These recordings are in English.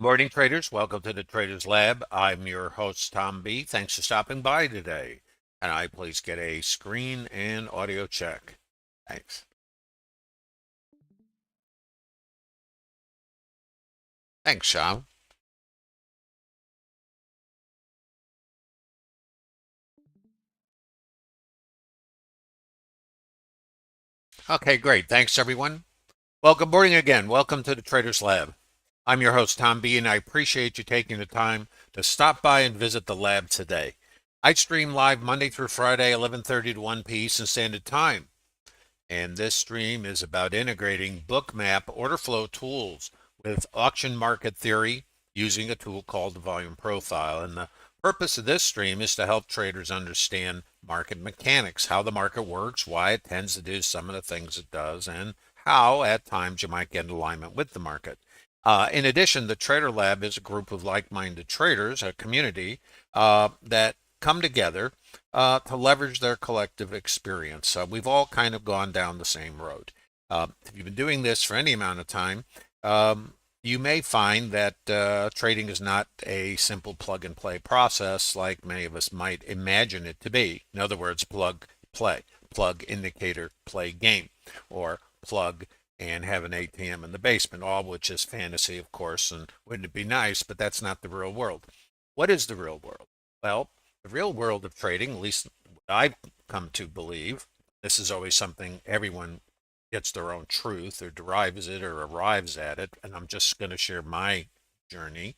Morning traders, welcome to the Traders Lab. I'm your host, Tom B. Thanks for stopping by today. And I please get a screen and audio check. Thanks. Thanks, Sean. Okay, great. Thanks, everyone. Well, good morning again. Welcome to the Traders Lab. I'm your host, Tom B., and I appreciate you taking the time to stop by and visit the lab today. I stream live Monday through Friday, 11:30 to 1 p. Eastern Standard Time. And this stream is about integrating Bookmap order flow tools with auction market theory using a tool called the volume profile. And the purpose of this stream is to help traders understand market mechanics, how the market works, why it tends to do some of the things it does, and how at times you might get in alignment with the market. In addition, the Trader Lab is a group of like-minded traders, a community that come together to leverage their collective experience. We've all kind of gone down the same road. If you've been doing this for any amount of time, you may find that trading is not a simple plug and play process like many of us might imagine it to be. In other words, plug, play, plug, indicator, play, game, or plug and have an ATM in the basement, all which is fantasy, of course, and wouldn't it be nice, but that's not the real world. What is the real world? Well, the real world of trading, at least what I've come to believe, this is always something everyone gets their own truth or derives it or arrives at it. And I'm just going to share my journey.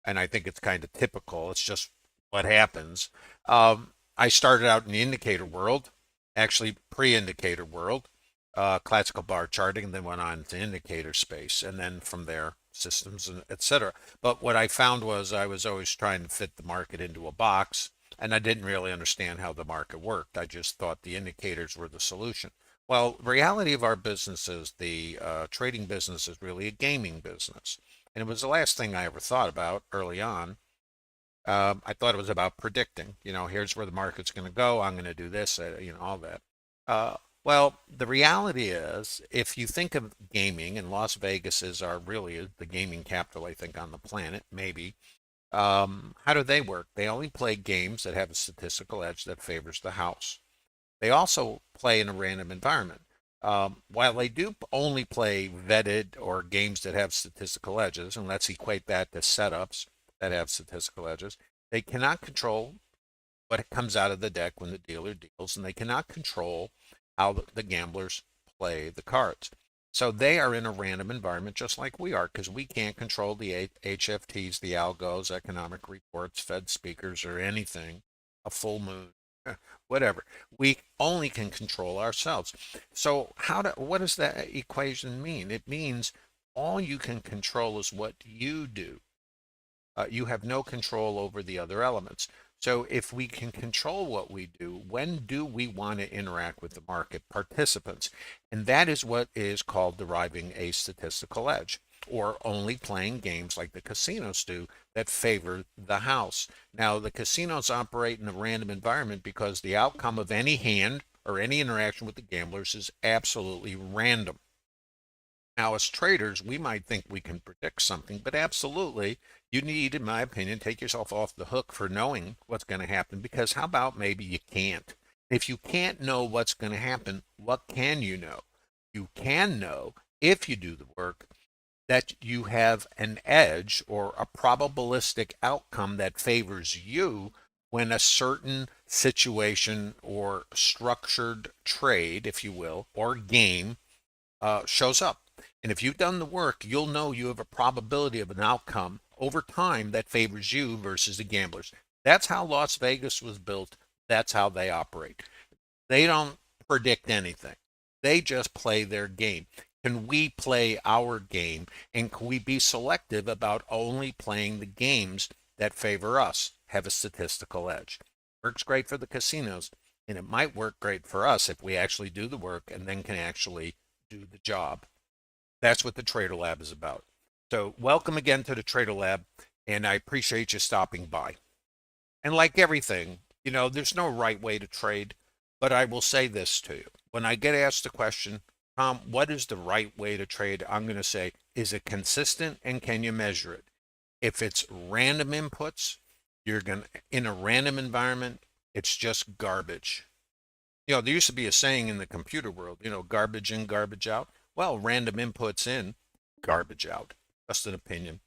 And I think it's kind of typical. It's just what happens. I started out in the indicator world, actually pre-indicator world, classical bar charting, and then went on to indicator space. And then from there, systems and etc. But what I found was I was always trying to fit the market into a box, and I didn't really understand how the market worked. I just thought the indicators were the solution. Well, the reality of our business is the trading business is really a gaming business, and it was the last thing I ever thought about early on. I thought it was about predicting. Here's where the market's going to go. I'm going to do this. All that. Uh, well, the reality is, if you think of gaming, and Las Vegas is really the gaming capital, I think, on the planet, maybe. How do they work? They only play games that have a statistical edge that favors the house. They also play in a random environment. While they do only play vetted or games that have statistical edges, and let's equate that to setups that have statistical edges, they cannot control what comes out of the deck when the dealer deals, and they cannot control how the gamblers play the cards. So they are in a random environment just like we are because we can't control the HFTs, the algos, economic reports, Fed speakers, or anything, a full moon, whatever. We only can control ourselves. So what does that equation mean? It means all you can control is what you do. You have no control over the other elements. So if we can control what we do, when do we want to interact with the market participants? And that is what is called deriving a statistical edge, or only playing games like the casinos do that favor the house. Now, the casinos operate in a random environment because the outcome of any hand or any interaction with the gamblers is absolutely random. Now, as traders, we might think we can predict something, but absolutely, you need, in my opinion, take yourself off the hook for knowing what's going to happen because how about maybe you can't? If you can't know what's going to happen, what can you know? You can know, if you do the work, that you have an edge or a probabilistic outcome that favors you when a certain situation or structured trade, if you will, or game shows up. And if you've done the work, you'll know you have a probability of an outcome over time that favors you versus the gamblers. That's how Las Vegas was built. That's how they operate. They don't predict anything, they just play their game. Can we play our game? And can we be selective about only playing the games that favor us, have a statistical edge? Works great for the casinos, and it might work great for us if we actually do the work and then can actually do the job. That's what the Trader Lab is about. So, welcome again to the Trader Lab, and I appreciate you stopping by. And like everything, there's no right way to trade, but I will say this to you. When I get asked the question, Tom, what is the right way to trade? I'm going to say, is it consistent and can you measure it? If it's random inputs, you're going to, in a random environment, it's just garbage. There used to be a saying in the computer world, garbage in, garbage out. Well, random inputs in, garbage out. Just an opinion.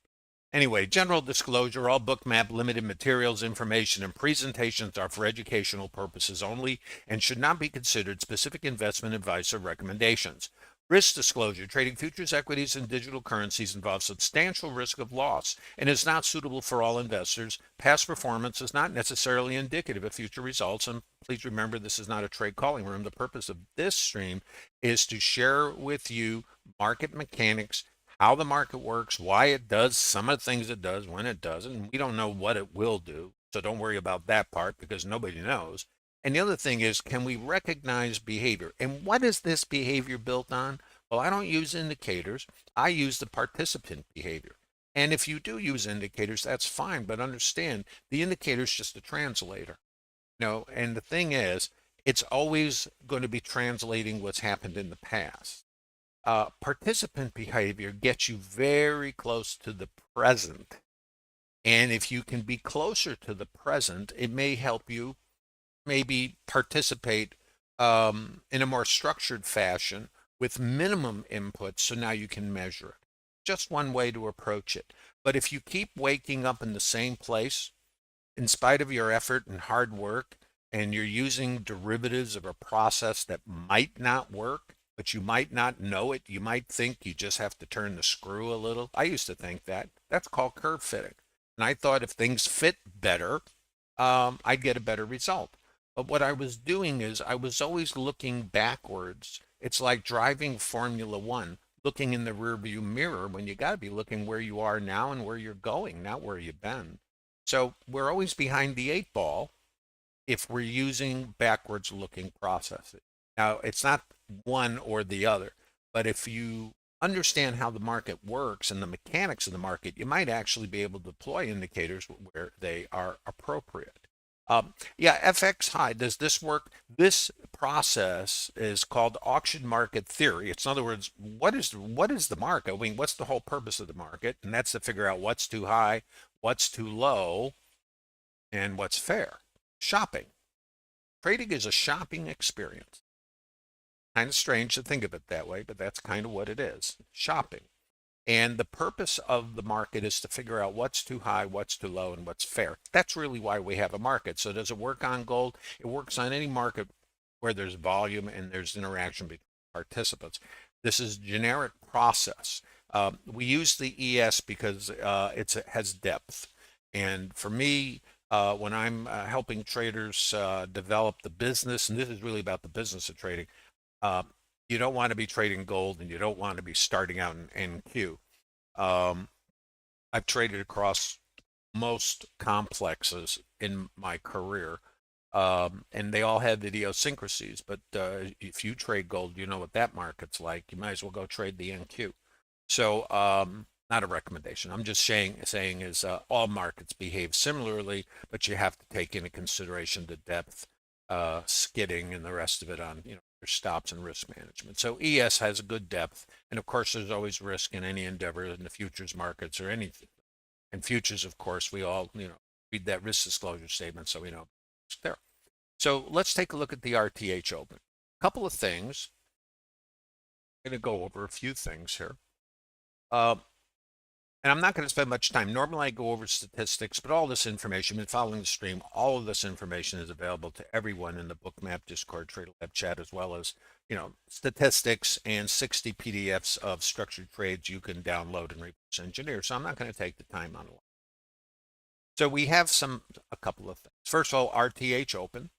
Anyway, general disclosure, all Bookmap limited materials, information, and presentations are for educational purposes only and should not be considered specific investment advice or recommendations. Risk disclosure, trading futures, equities, and digital currencies involves substantial risk of loss and is not suitable for all investors. Past performance is not necessarily indicative of future results. And please remember, this is not a trade calling room. The purpose of this stream is to share with you market mechanics, how the market works, why it does some of the things it does, when it doesn't. We don't know what it will do. So don't worry about that part because nobody knows. And the other thing is, can we recognize behavior? And what is this behavior built on? Well, I don't use indicators. I use the participant behavior. And if you do use indicators, that's fine. But understand, the indicator is just a translator. And the thing is, it's always going to be translating what's happened in the past. Participant behavior gets you very close to the present. And if you can be closer to the present, it may help you maybe participate in a more structured fashion with minimum inputs, so now you can measure it. Just one way to approach it. But if you keep waking up in the same place, in spite of your effort and hard work, and you're using derivatives of a process that might not work, but you might not know it, you might think you just have to turn the screw a little. I used to think that. That's called curve fitting. And I thought if things fit better, I'd get a better result. But what I was doing is I was always looking backwards. It's like driving Formula One, looking in the rearview mirror when you got to be looking where you are now and where you're going, not where you've been. So we're always behind the eight ball if we're using backwards looking processes. Now, it's not one or the other, but if you understand how the market works and the mechanics of the market, you might actually be able to deploy indicators where they are appropriate. Yeah, FX high. Does this work? This process is called auction market theory. It's, in other words, what is the market? I mean, what's the whole purpose of the market? And that's to figure out what's too high, what's too low, and what's fair. Shopping. Trading is a shopping experience. Kind of strange to think of it that way, but that's kind of what it is. Shopping. And the purpose of the market is to figure out what's too high, what's too low, and what's fair. That's really why we have a market. So does it work on gold? It works on any market where there's volume and there's interaction between participants. This is generic process. We use the ES because it has depth. And for me, when I'm helping traders develop the business, and this is really about the business of trading, uh, you don't want to be trading gold and you don't want to be starting out in NQ. I've traded across most complexes in my career, and they all have idiosyncrasies. But if you trade gold, you know what that market's like. You might as well go trade the NQ. So, not a recommendation. I'm just saying is all markets behave similarly, but you have to take into consideration the depth, skidding, and the rest of it on your stops and risk management. So ES has a good depth, and of course, there's always risk in any endeavor in the futures markets or anything. And futures, of course, we all read that risk disclosure statement, so we know it's there. So let's take a look at the RTH open. A couple of things. I'm going to go over a few things here. And I'm not going to spend much time. Normally I go over statistics, but all this information, been following the stream, all of this information is available to everyone in the Bookmap Discord Trader Lab chat, as well as, statistics and 60 PDFs of structured trades you can download and reverse engineer. So I'm not going to take the time on it. So we have a couple of things. First of all, RTH open,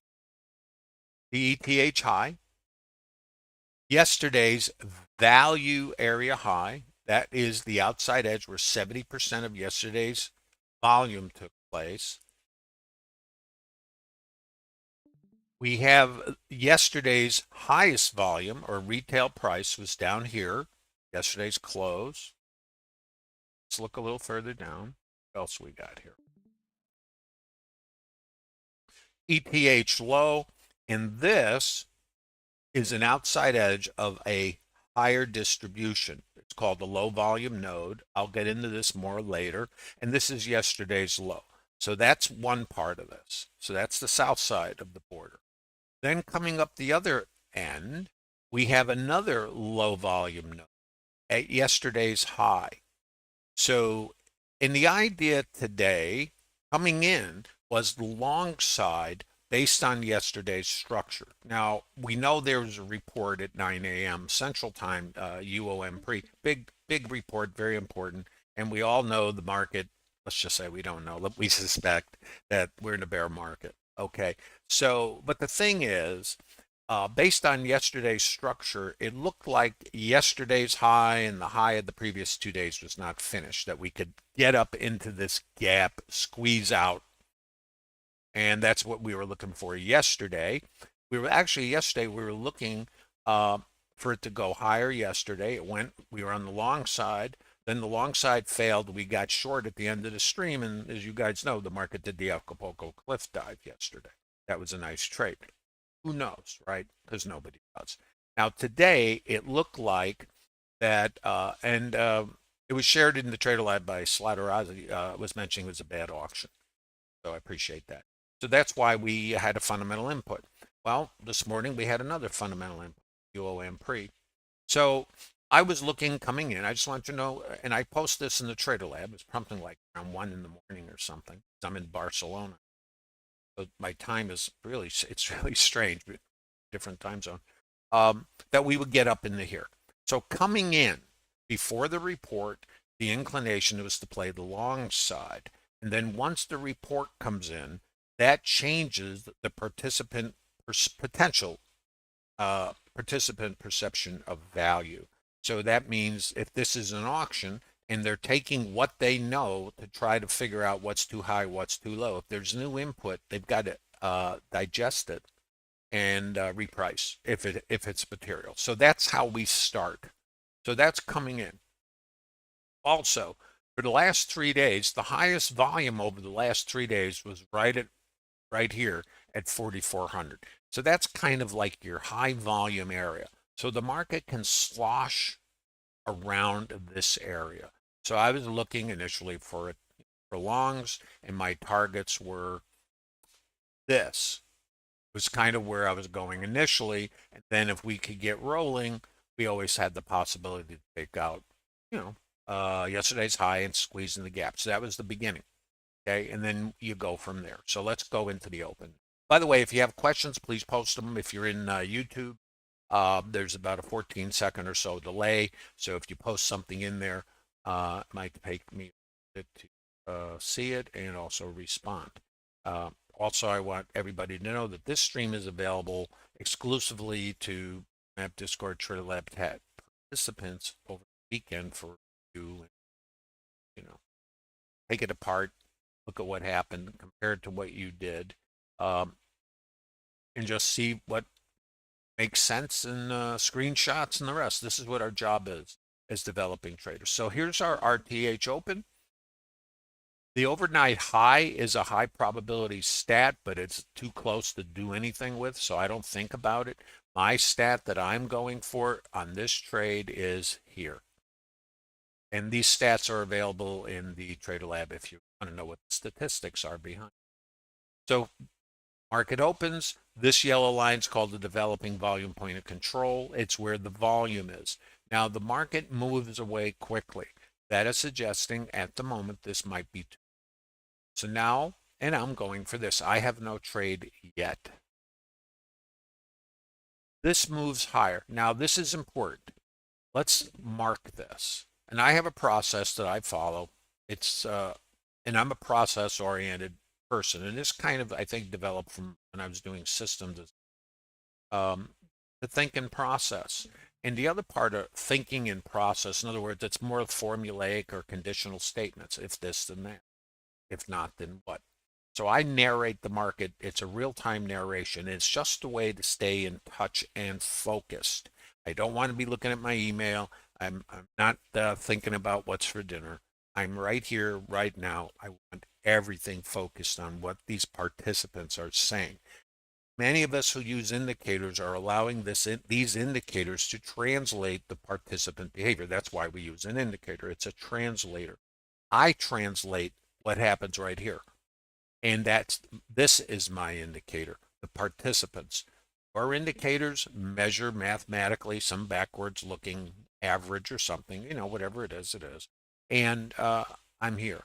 the ETH high, yesterday's value area high. That is the outside edge where 70% of yesterday's volume took place. We have yesterday's highest volume or retail price was down here, yesterday's close. Let's look a little further down. What else we got here? ETH low, and this is an outside edge of a higher distribution. It's called the low volume node. I'll get into this more later. And this is yesterday's low. So that's one part of this. So that's the south side of the border. Then coming up the other end, we have another low volume node at yesterday's high. So in the idea today, coming in was the long side based on yesterday's structure. Now, we know there was a report at 9 a.m. Central Time, UOM pre, big report, very important. And we all know the market, let's just say we don't know, we suspect that we're in a bear market. Okay. So, but the thing is, based on yesterday's structure, it looked like yesterday's high and the high of the previous 2 days was not finished, that we could get up into this gap, squeeze out. And that's what we were looking for yesterday. Yesterday, we were looking for it to go higher yesterday. We were on the long side. Then the long side failed. We got short at the end of the stream. And as you guys know, the market did the Acapulco cliff dive yesterday. That was a nice trade. Who knows, right? Because nobody does. Now, today, it looked like that, it was shared in the Trader Lab by Slaughter was mentioning it was a bad auction. So I appreciate that. So that's why we had a fundamental input. Well, this morning we had another fundamental input, UOM pre. So I was looking coming in. I just want to know, and I post this in the Trader Lab. It's something like around 1 in the morning or something. I'm in Barcelona. So my time is it's really strange, different time zone, that we would get up into here. So coming in before the report, the inclination was to play the long side. And then once the report comes in, that changes the potential participant perception of value. So that means if this is an auction and they're taking what they know to try to figure out what's too high, what's too low, if there's new input, they've got to digest it and reprice if it's material. So that's how we start. So that's coming in. Also, for the last 3 days, the highest volume over the last 3 days was right here at 4,400. So that's kind of like your high volume area. So the market can slosh around this area. So I was looking initially for longs, and my targets were this. It was kind of where I was going initially. And then if we could get rolling, we always had the possibility to take out, yesterday's high and squeeze in the gap. So that was the beginning. Okay, and then you go from there. So let's go into the open. By the way, if you have questions, please post them. If you're in YouTube, there's about a 14-second or so delay. So if you post something in there, it might take me a bit to see it and also respond. Also, I want everybody to know that this stream is available exclusively to Map Discord Trader Lab participants over the weekend for you, take it apart, look at what happened, compare it to what you did, and just see what makes sense in screenshots and the rest. This is what our job is as developing traders. So here's our RTH open. The overnight high is a high probability stat, but it's too close to do anything with, so I don't think about it. My stat that I'm going for on this trade is here. And these stats are available in the Trader Lab if you want to know what the statistics are behind. So market opens. This yellow line is called the developing volume point of control. It's where the volume is. Now the market moves away quickly. That is suggesting at the moment this might be too. So now, and I'm going for this. I have no trade yet. This moves higher. Now this is important. Let's mark this. And I have a process that I follow. And I'm a process-oriented person. And this kind of, I think, developed from when I was doing systems, to think and process. And the other part of thinking and process, in other words, it's more formulaic or conditional statements. If this, then that. If not, then what? So I narrate the market. It's a real-time narration. It's just a way to stay in touch and focused. I don't want to be looking at my email. I'm not thinking about what's for dinner. I'm right here, right now. I want everything focused on what these participants are saying. Many of us who use indicators are allowing these indicators to translate the participant behavior. That's why we use an indicator. It's a translator. I translate what happens right here. And this is my indicator, the participants. Our indicators measure mathematically some backwards looking average or something, whatever it is, it is. And I'm here.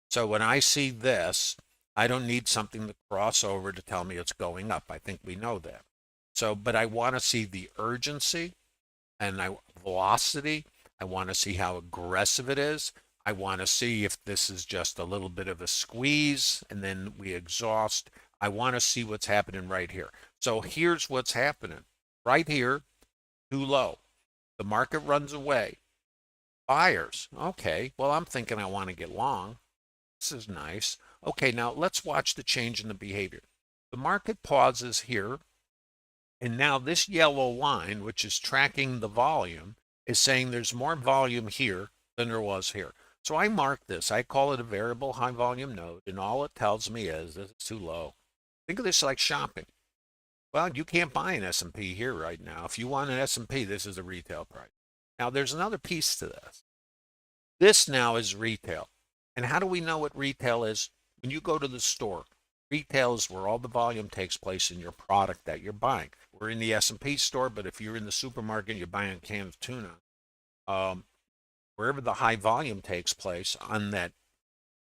So when I see this, I don't need something to cross over to tell me it's going up. I think we know that. So, but I want to see the urgency and velocity. I want to see how aggressive it is. I want to see if this is just a little bit of a squeeze and then we exhaust. I want to see what's happening right here. So here's what's happening. Right here, too low. The market runs away. Buyers. Okay, well, I'm thinking I want to get long. This is nice. Okay, now let's watch the change in the behavior. The market pauses here, and now this yellow line, which is tracking the volume, is saying there's more volume here than there was here. So I mark this. I call it a variable high volume node, and all it tells me is this is too low. Think of this like shopping. Well, you can't buy an S&P here right now. If you want an S&P, this is a retail price. Now, there's another piece to this. This now is retail. And how do we know what retail is? When you go to the store, retail is where all the volume takes place in your product that you're buying. We're in the S&P store, but if you're in the supermarket, you're buying a can of tuna. Wherever the high volume takes place on that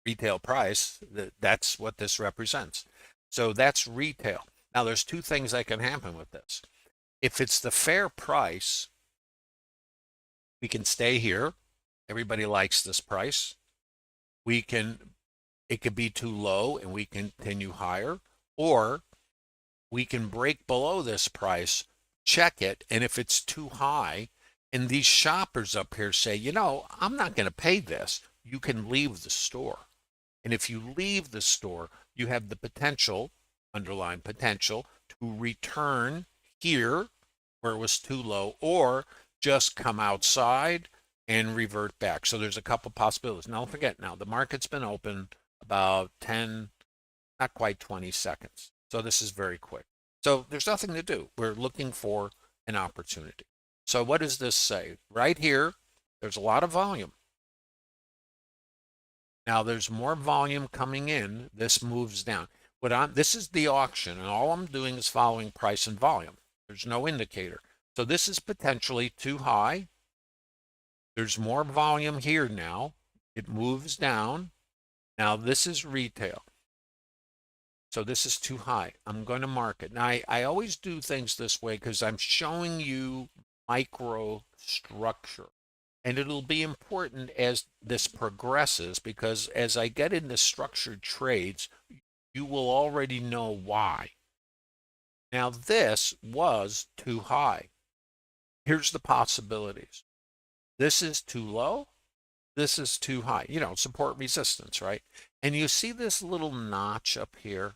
retail price, that's what this represents. So that's retail. Now, there's two things that can happen with this. If it's the fair price, we can stay here. Everybody likes this price. It could be too low and we continue higher, or we can break below this price, check it, and if it's too high, and these shoppers up here say, I'm not going to pay this, you can leave the store. And if you leave the store, you have the potential, underlying potential, to return here where it was too low, or just come outside and revert back. So there's a couple possibilities. Now, don't forget, the market's been open about 10, not quite 20 seconds. So this is very quick. So there's nothing to do. We're looking for an opportunity. So what does this say? Right here, there's a lot of volume. Now there's more volume coming in. This moves down. This is the auction, and all I'm doing is following price and volume. There's no indicator. So this is potentially too high. There's more volume here now. It moves down. Now this is retail. So this is too high. I'm going to mark it. Now I always do things this way because I'm showing you micro structure. And it'll be important as this progresses, because as I get into structured trades, you will already know why. Now this was too high. Here's the possibilities. This is too low. This is too high. Support resistance, right? And you see this little notch up here?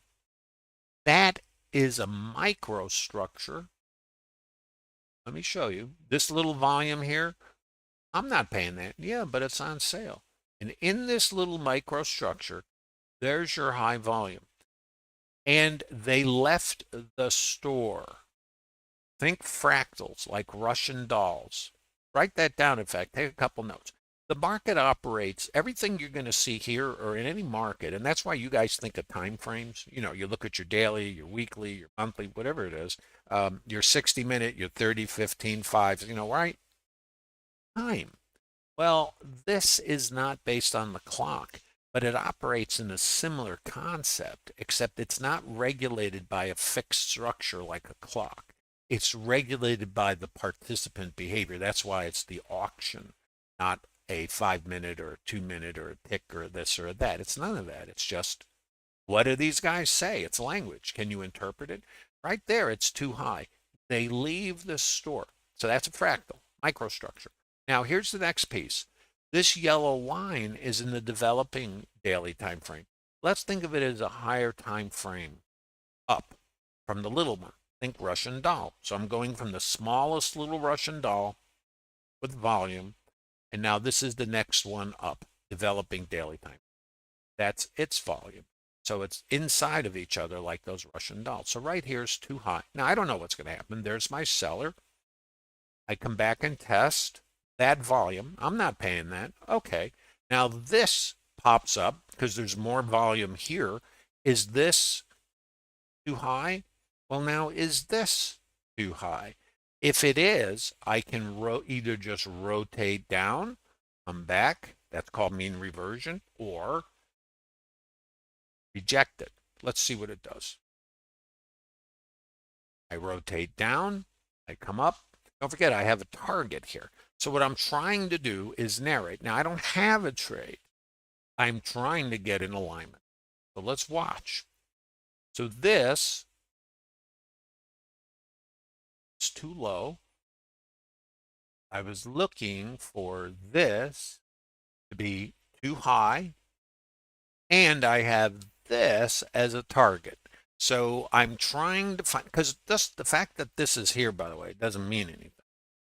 That is a microstructure. Let me show you. This little volume here, I'm not paying that. Yeah, but it's on sale. And in this little microstructure, there's your high volume. And they left the store. Think fractals, like Russian dolls. Write that down, in fact. Take a couple notes. The market operates, everything you're going to see here or in any market, and that's why you guys think of time frames. You look at your daily, your weekly, your monthly, whatever it is, your 60-minute, your 30, 15, 5, right? Time. Well, this is not based on the clock, but it operates in a similar concept, except it's not regulated by a fixed structure like a clock. It's regulated by the participant behavior. That's why it's the auction, not a 5-minute or a 2-minute or a tick or this or that. It's none of that. It's just, what do these guys say? It's language. Can you interpret it? Right there, it's too high. They leave the store. So that's a fractal, microstructure. Now here's the next piece. This yellow line is in the developing daily time frame. Let's think of it as a higher time frame up from the little one. Think Russian doll. So I'm going from the smallest little Russian doll with volume, and now this is the next one up, developing daily time. That's its volume. So it's inside of each other like those Russian dolls. So right here is too high. Now I don't know what's going to happen. There's my seller. I come back and test that volume. I'm not paying that. Okay. Now this pops up because there's more volume here. Is this too high? Well, now is this too high? If it is, I can either just rotate down, come back, that's called mean reversion, or reject it. Let's see what it does. I rotate down, I come up. Don't forget, I have a target here. So what I'm trying to do is narrate. Now, I don't have a trade. I'm trying to get in alignment. So let's watch. So this is too low. I was looking for this to be too high, and I have this as a target. So I'm trying to find, because the fact that this is here, by the way, doesn't mean anything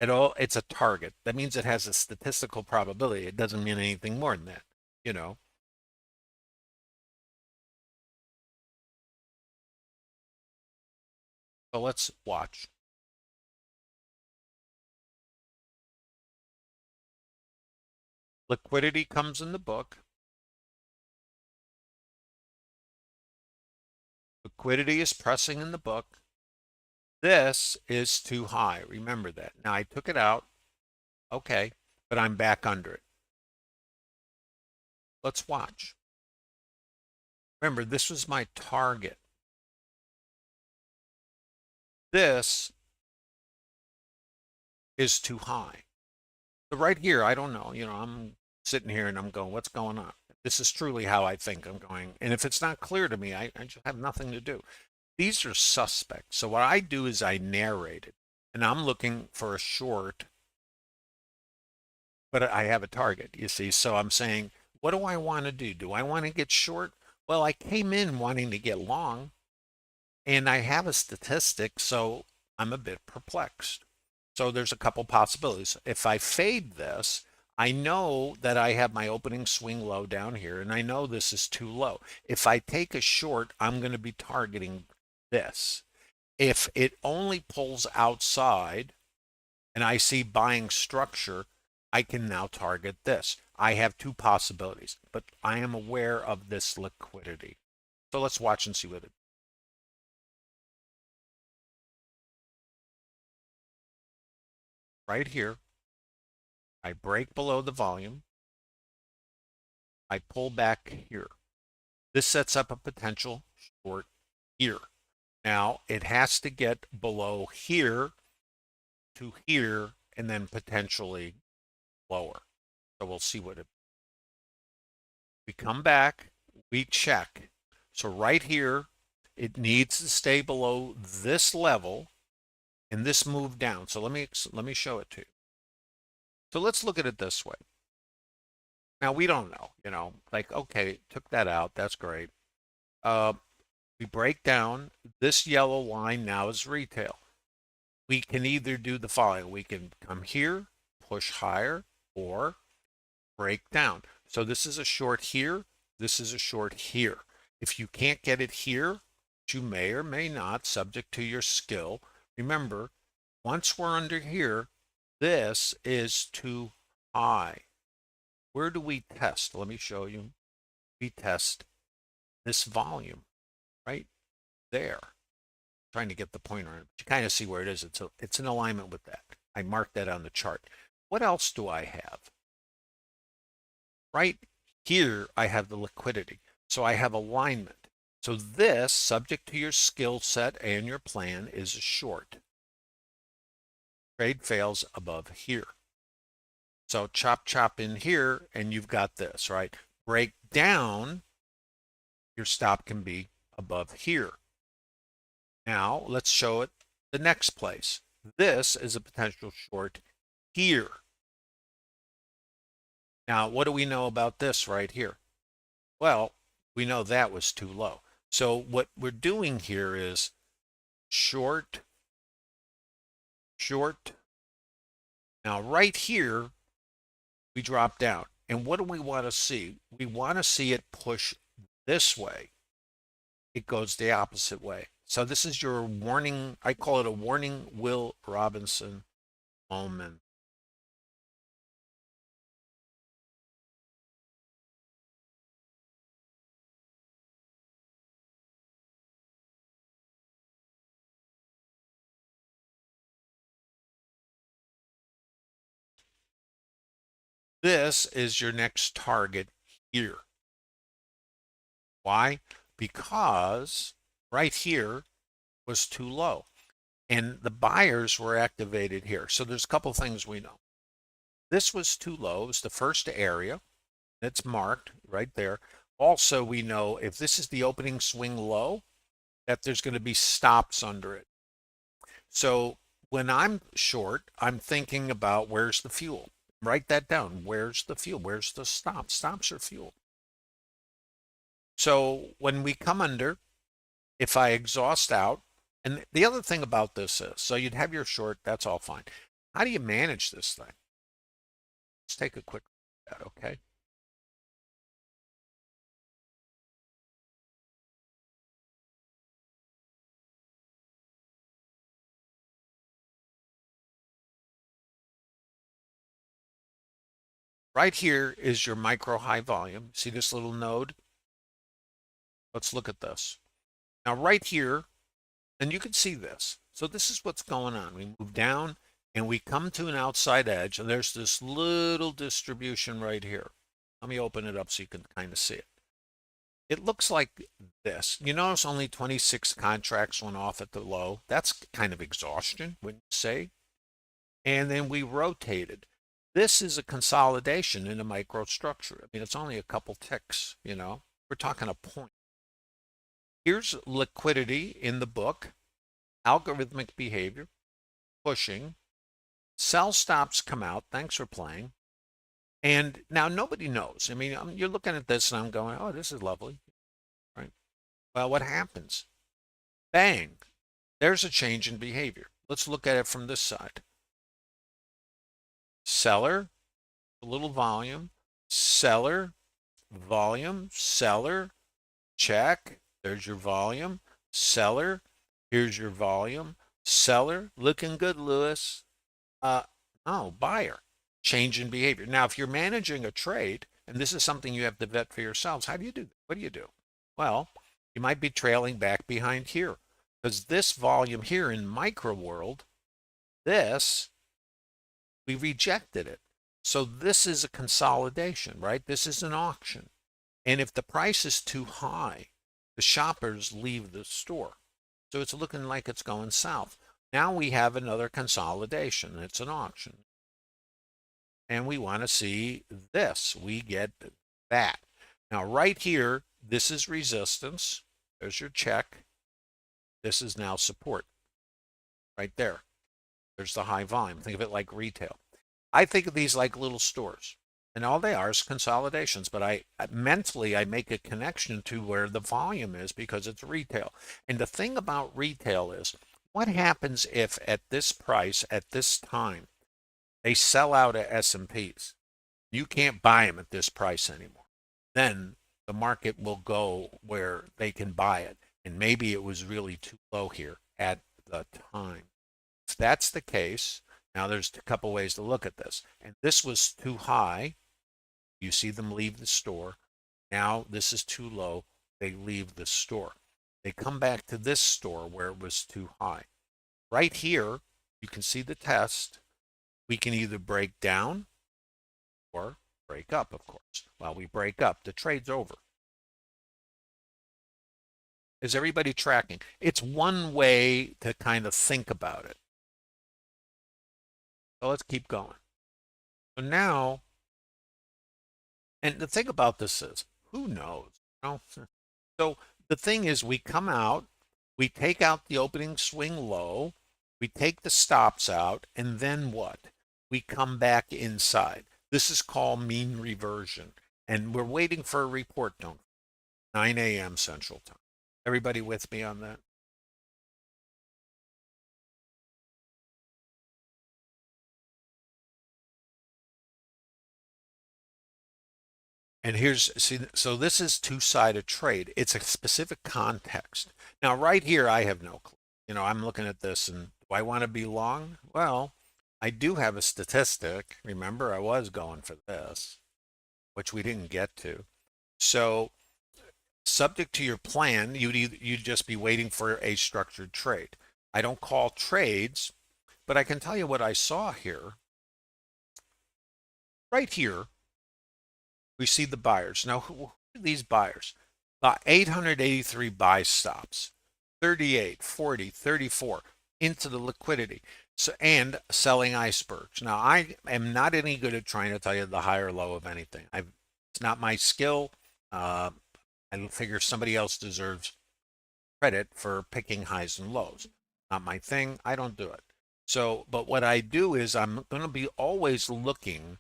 at all. It's a target. That means it has a statistical probability. It doesn't mean anything more than that, you know. So let's watch. Liquidity comes in the book. Liquidity is pressing in the book. This is too high. Remember that. Now I took it out. Okay, but I'm back under it. Let's watch. Remember, this was my target. This is too high. So right here, I don't know. I'm sitting here and I'm going, what's going on? This is truly how I think I'm going. And if it's not clear to me, I just have nothing to do. These are suspects. So what I do is I narrate it. And I'm looking for a short, but I have a target, you see. So I'm saying, what do I want to do? Do I want to get short? Well, I came in wanting to get long, and I have a statistic, so I'm a bit perplexed. So there's a couple possibilities. If I fade this, I know that I have my opening swing low down here, and I know this is too low. If I take a short, I'm going to be targeting this. If it only pulls outside and I see buying structure, I can now target this. I have two possibilities, but I am aware of this liquidity. So let's watch and see what it. Right here, I break below the volume. I pull back here. This sets up a potential short here. Now, it has to get below here to here and then potentially lower. So we'll see what it. We come back, we check. So right here, it needs to stay below this level and this move down. So let me show it to you. So let's look at it this way. Now we don't know, like, okay, took that out. That's great. We break down this yellow line now is retail. We can either do the following. We can come here, push higher, or break down. So this is a short here. This is a short here. If you can't get it here, you may or may not, subject to your skill. Remember, once we're under here, this is too high. Where do we test? Let me show you. We test this volume right there. Trying to get the pointer on it. But you kind of see where it is. It's in alignment with that. I marked that on the chart. What else do I have? Right here, I have the liquidity. So I have alignment. So this, subject to your skill set and your plan, is a short. Trade fails above here. So chop, chop in here, and you've got this, right? Break down, your stop can be above here. Now, let's show it the next place. This is a potential short here. Now, what do we know about this right here? Well, we know that was too low. So what we're doing here is short, short. Now, right here, we drop down. And what do we want to see? We want to see it push this way. it goes the opposite way. So this is your warning. I call it a warning Will Robinson moment. This is your next target here. Why? Because right here was too low and the buyers were activated here. So there's a couple things we know. This was too low. It was the first area. It's marked right there. Also, we know if this is the opening swing low, that there's going to be stops under it. So when I'm short, I'm thinking about where's the fuel. Write that down. Where's the fuel? Where's the stop? Stops are fuel. So when we come under, if I exhaust out, and the other thing about this is, so you'd have your short, that's all fine. How do you manage this thing? Let's take a quick look at that, okay? Right here is your micro high volume. See this little node? Let's look at this. Now right here, and you can see this. So this is what's going on. We move down and we come to an outside edge and there's this little distribution right here. Let me open it up so you can kind of see it. It looks like this. You notice only 26 contracts went off at the low. That's kind of exhaustion, wouldn't you say? And then we rotated. This is a consolidation in a microstructure. I mean, it's only a couple ticks, you know. We're talking a point. Here's liquidity in the book, algorithmic behavior, pushing, sell stops come out. Thanks for playing. And now nobody knows. I mean, you're looking at this and I'm going, oh, this is lovely, right? Well, what happens? Bang, there's a change in behavior. Let's look at it from this side. Seller, a little volume, seller, volume, seller, check. There's your volume, seller. Here's your volume, seller. Looking good, Lewis. Uh, no, buyer. Change in behavior. Now, if you're managing a trade, and this is something you have to vet for yourselves, how do you do that? What do you do? Well, you might be trailing back behind here because this volume here in micro world, this, we rejected it. So this is a consolidation, right? This is an auction. And if the price is too high, the shoppers leave the store. So it's looking like it's going south. Now we have another consolidation. It's an auction. And we want to see this. We get that. Now, right here, this is resistance. There's your check. This is now support. Right there. There's the high volume. Think of it like retail. I think of these like little stores. And all they are is consolidations, but I mentally I make a connection to where the volume is because it's retail. And the thing about retail is what happens if at this price, at this time, they sell out at S&Ps? You can't buy them at this price anymore. Then the market will go where they can buy it. And maybe it was really too low here at the time. If that's the case, now there's a couple ways to look at this. And this was too high. You see them leave the store. Now this is too low. They leave the store. They come back to this store where it was too high. Right here, you can see the test. We can either break down or break up, of course. While we break up, the trade's over. Is everybody tracking? It's one way to kind of think about it. So let's keep going. So now, and the thing about this is, who knows? You know? So the thing is, we come out, we take out the opening swing low, we take the stops out, and then what? We come back inside. This is called mean reversion. And we're waiting for a report, don't 9 a.m. Central Time. Everybody with me on that? And here's, see, so this is two-sided trade. It's a specific context. Now, right here, I have no clue. I'm looking at this and do I want to be long? Well, I do have a statistic. Remember, I was going for this, which we didn't get to. So, subject to your plan, you'd just be waiting for a structured trade. I don't call trades, but I can tell you what I saw here. Right here, we see the buyers. Now, who are these buyers? About 883 buy stops, 38, 40, 34 into the liquidity. So, and selling icebergs. Now, I am not any good at trying to tell you the high or low of anything. It's not my skill. I figure somebody else deserves credit for picking highs and lows. Not my thing. I don't do it. So, but what I do is I'm going to be always looking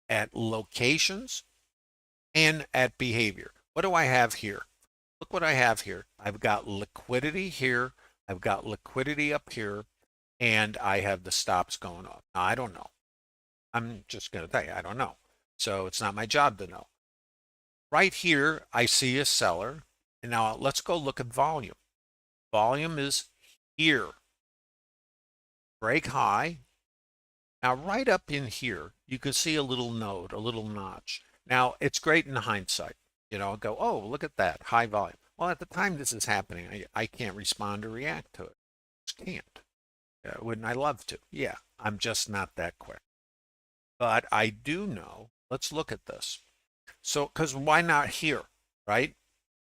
at locations and at behavior. What do I have here? Look what I have here. I've got liquidity here. I've got liquidity up here, and I have the stops going off. Now, I don't know. I'm just going to tell you, I don't know. So it's not my job to know. Right here, I see a seller. And now let's go look at volume. Volume is here. Break high. Now, right up in here, you can see a little node, a little notch. Now, it's great in hindsight. Go, oh, look at that, high volume. Well, at the time this is happening, I can't respond or react to it. Just can't. Wouldn't I love to? Yeah, I'm just not that quick. But I do know, let's look at this. So, because why not here, right?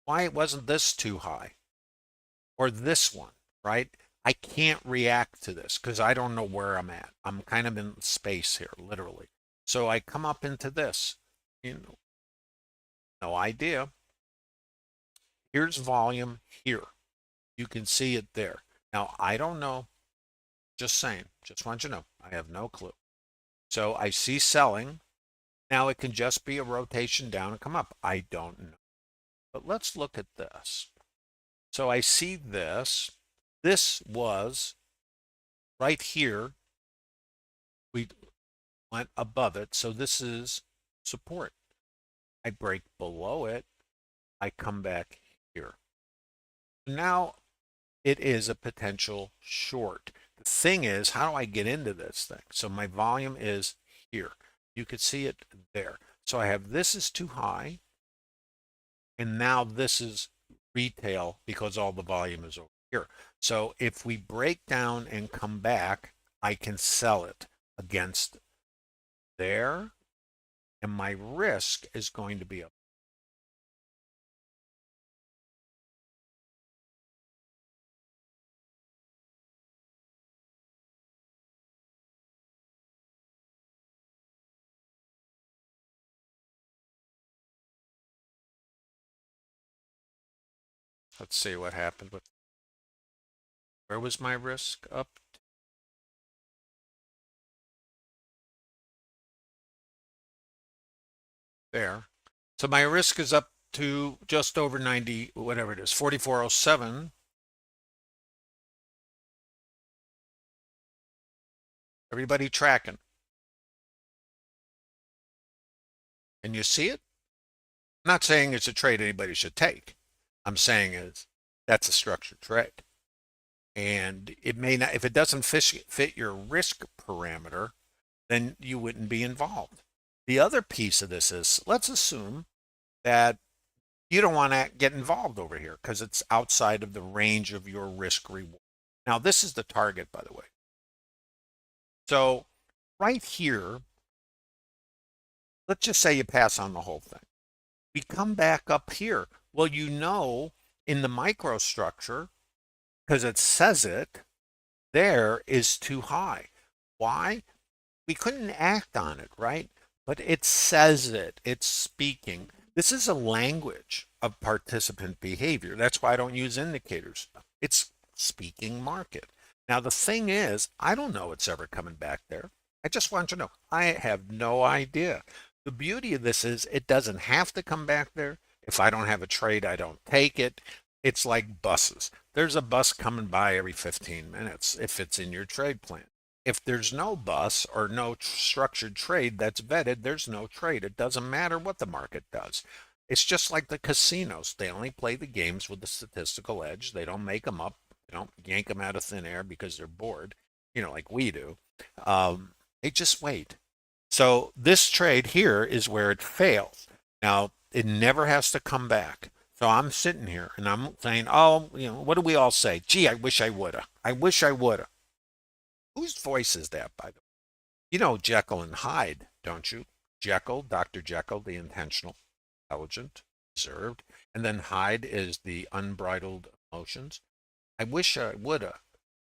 Why wasn't this too high? Or this one, right? I can't react to this because I don't know where I'm at. I'm kind of in space here, literally. So I come up into this. No idea. Here's volume here. You can see it there. Now, I don't know. Just saying. Just want you to know. I have no clue. So I see selling. Now it can just be a rotation down and come up. I don't know. But let's look at this. So I see this. This was right here. We went above it. So this is support. I break below it. I come back here. Now it is a potential short. The thing is, how do I get into this thing? So my volume is here. You could see it there. So I have this is too high. And now this is retail because all the volume is over here. So if we break down and come back, I can sell it against there. And my risk is going to be up. Let's see what happened with, where was my risk up? There. So my risk is up to just over 90, whatever it is, 4407. Everybody tracking. And you see it? I'm not saying it's a trade anybody should take. I'm saying is that's a structured trade. And it may not, if it doesn't fit your risk parameter, then you wouldn't be involved. The other piece of this is, let's assume that you don't want to get involved over here because it's outside of the range of your risk reward. Now, this is the target, by the way. So right here, let's just say you pass on the whole thing. We come back up here. Well, in the microstructure, because it says it, there is too high. Why? We couldn't act on it, right? But it says it. It's speaking. This is a language of participant behavior. That's why I don't use indicators. It's speaking market. Now, the thing is, I don't know it's ever coming back there. I just want you to know, I have no idea. The beauty of this is it doesn't have to come back there. If I don't have a trade, I don't take it. It's like buses. There's a bus coming by every 15 minutes if it's in your trade plan. If there's no bus or no structured trade that's vetted, there's no trade. It doesn't matter what the market does. It's just like the casinos. They only play the games with the statistical edge. They don't make them up. They don't yank them out of thin air because they're bored, like we do. They just wait. So this trade here is where it fails. Now, it never has to come back. So I'm sitting here and I'm saying, oh, what do we all say? Gee, I wish I woulda. I wish I woulda. Whose voice is that, by the way? You know Jekyll and Hyde, don't you? Jekyll, Dr. Jekyll, the intentional, intelligent, reserved, and then Hyde is the unbridled emotions. I wish I woulda,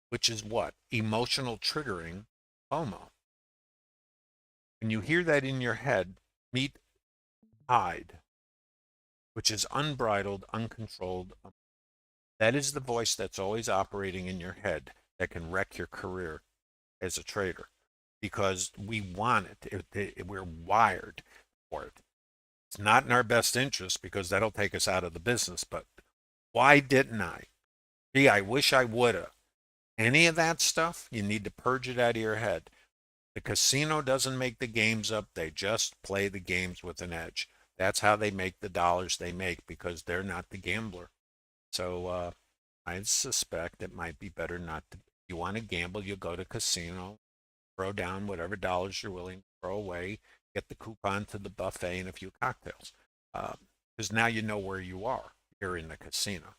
which is what? Emotional triggering FOMO. When you hear that in your head, meet Hyde, which is unbridled, uncontrolled. That is the voice that's always operating in your head that can wreck your career as a trader because we want it. We're wired for it. It's not in our best interest because that'll take us out of the business. But why didn't I? Gee, I wish I woulda. Any of that stuff, you need to purge it out of your head. The casino doesn't make the games up. They just play the games with an edge. That's how they make the dollars they make because they're not the gambler. So I suspect it might be better not to. If you want to gamble, you go to casino, throw down whatever dollars you're willing to throw away, get the coupon to the buffet and a few cocktails. Because now you know where you are. You're in the casino.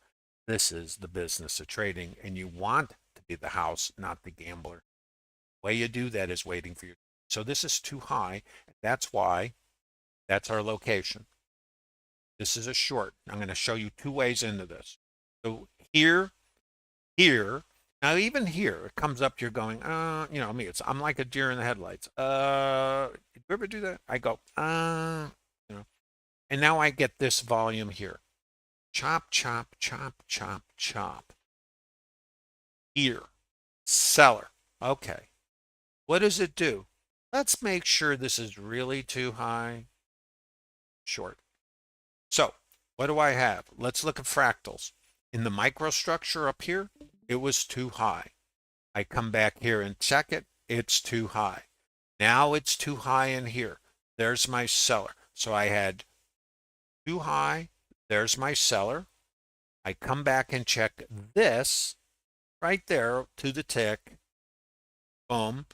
This is the business of trading, and you want to be the house, not the gambler. The way you do that is waiting for you. So this is too high. That's why that's our location. This is a short. I'm going to show you two ways into this. So here. Now even here, it comes up. You're going, me. I'm like a deer in the headlights. Did you ever do that? I go, and now I get this volume here. Chop, chop, chop, chop, chop. Here, seller. Okay. What does it do? Let's make sure this is really too high. Short. So what do I have? Let's look at fractals. In the microstructure up here, it was too high. I come back here and check it. It's too high. Now it's too high in here. There's my seller. So I had too high. There's my seller. I come back and check this right there to the tick. Boom.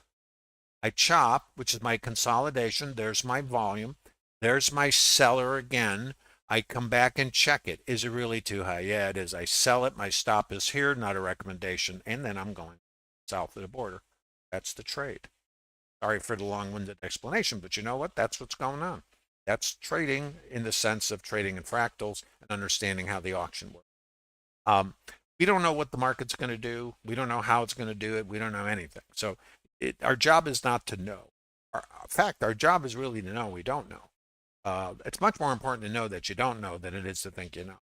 I chop, which is my consolidation. There's my volume. There's my seller again. I come back and check it. Is it really too high? Yeah, it is. I sell it. My stop is here, not a recommendation. And then I'm going south of the border. That's the trade. Sorry for the long-winded explanation, but you know what? That's what's going on. That's trading in the sense of trading in fractals and understanding how the auction works. We don't know what the market's going to do. We don't know how it's going to do it. We don't know anything. So our job is not to know. In fact, our job is really to know we don't know. It's much more important to know that you don't know than it is to think you know.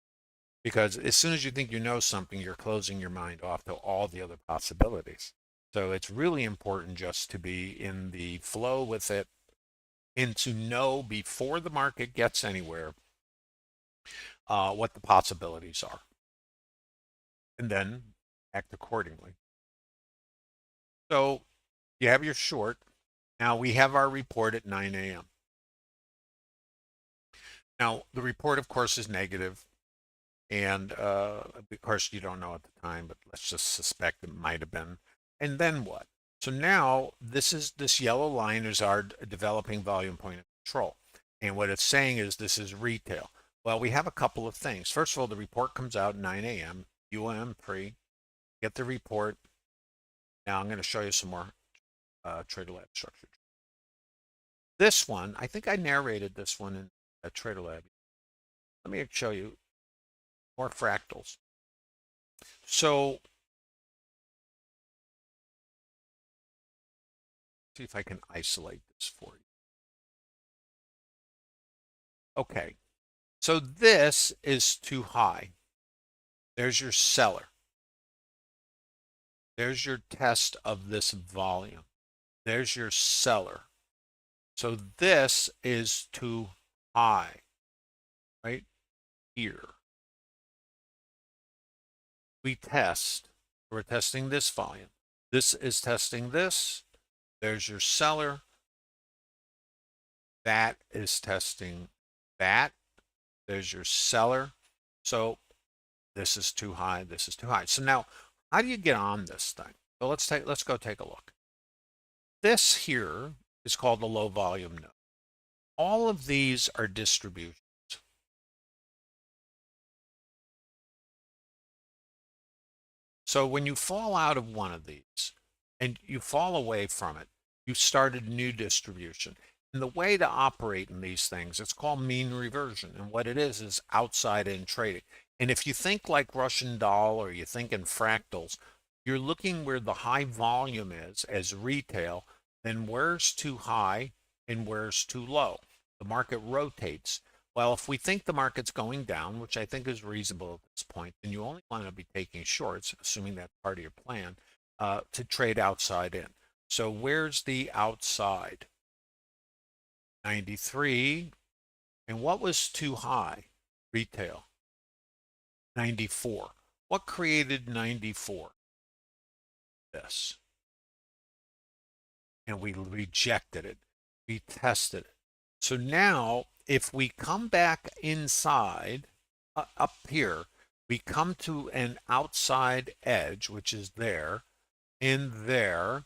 Because as soon as you think you know something, you're closing your mind off to all the other possibilities. So it's really important just to be in the flow with it and to know before the market gets anywhere what the possibilities are. And then act accordingly. So you have your short. Now we have our report at 9 a.m. Now the report, of course, is negative. And of course, you don't know at the time, but let's just suspect it might have been. And then what? So now this yellow line is our developing volume point of control. And what it's saying is this is retail. Well, we have a couple of things. First of all, the report comes out at 9 a.m. UM pre. Get the report. Now I'm going to show you some more Trader Lab structure. This one, I think I narrated this one in Trader Lab. Let me show you more fractals. So see if I can isolate this for you. Okay, so this is too high. There's your seller. There's your test of this volume. There's your seller. So this is too high, right here. We test. We're testing this volume. This is testing this. There's your seller. That is testing that. There's your seller. So this is too high. This is too high. So now, how do you get on this thing? So let's go take a look. This here is called the low volume node. All of these are distributions. So when you fall out of one of these and you fall away from it, you started a new distribution. And the way to operate in these things, it's called mean reversion. And what it is outside in trading. And if you think like Russian doll or you think in fractals, you're looking where the high volume is as retail, then where's too high and where's too low. The market rotates. Well, if we think the market's going down, which I think is reasonable at this point, then you only want to be taking shorts, assuming that's part of your plan, to trade outside in. So where's the outside? 93. And what was too high? Retail. 94. What created 94? This. And we rejected it. We tested it. So now, if we come back inside, up here, we come to an outside edge, which is there, in there,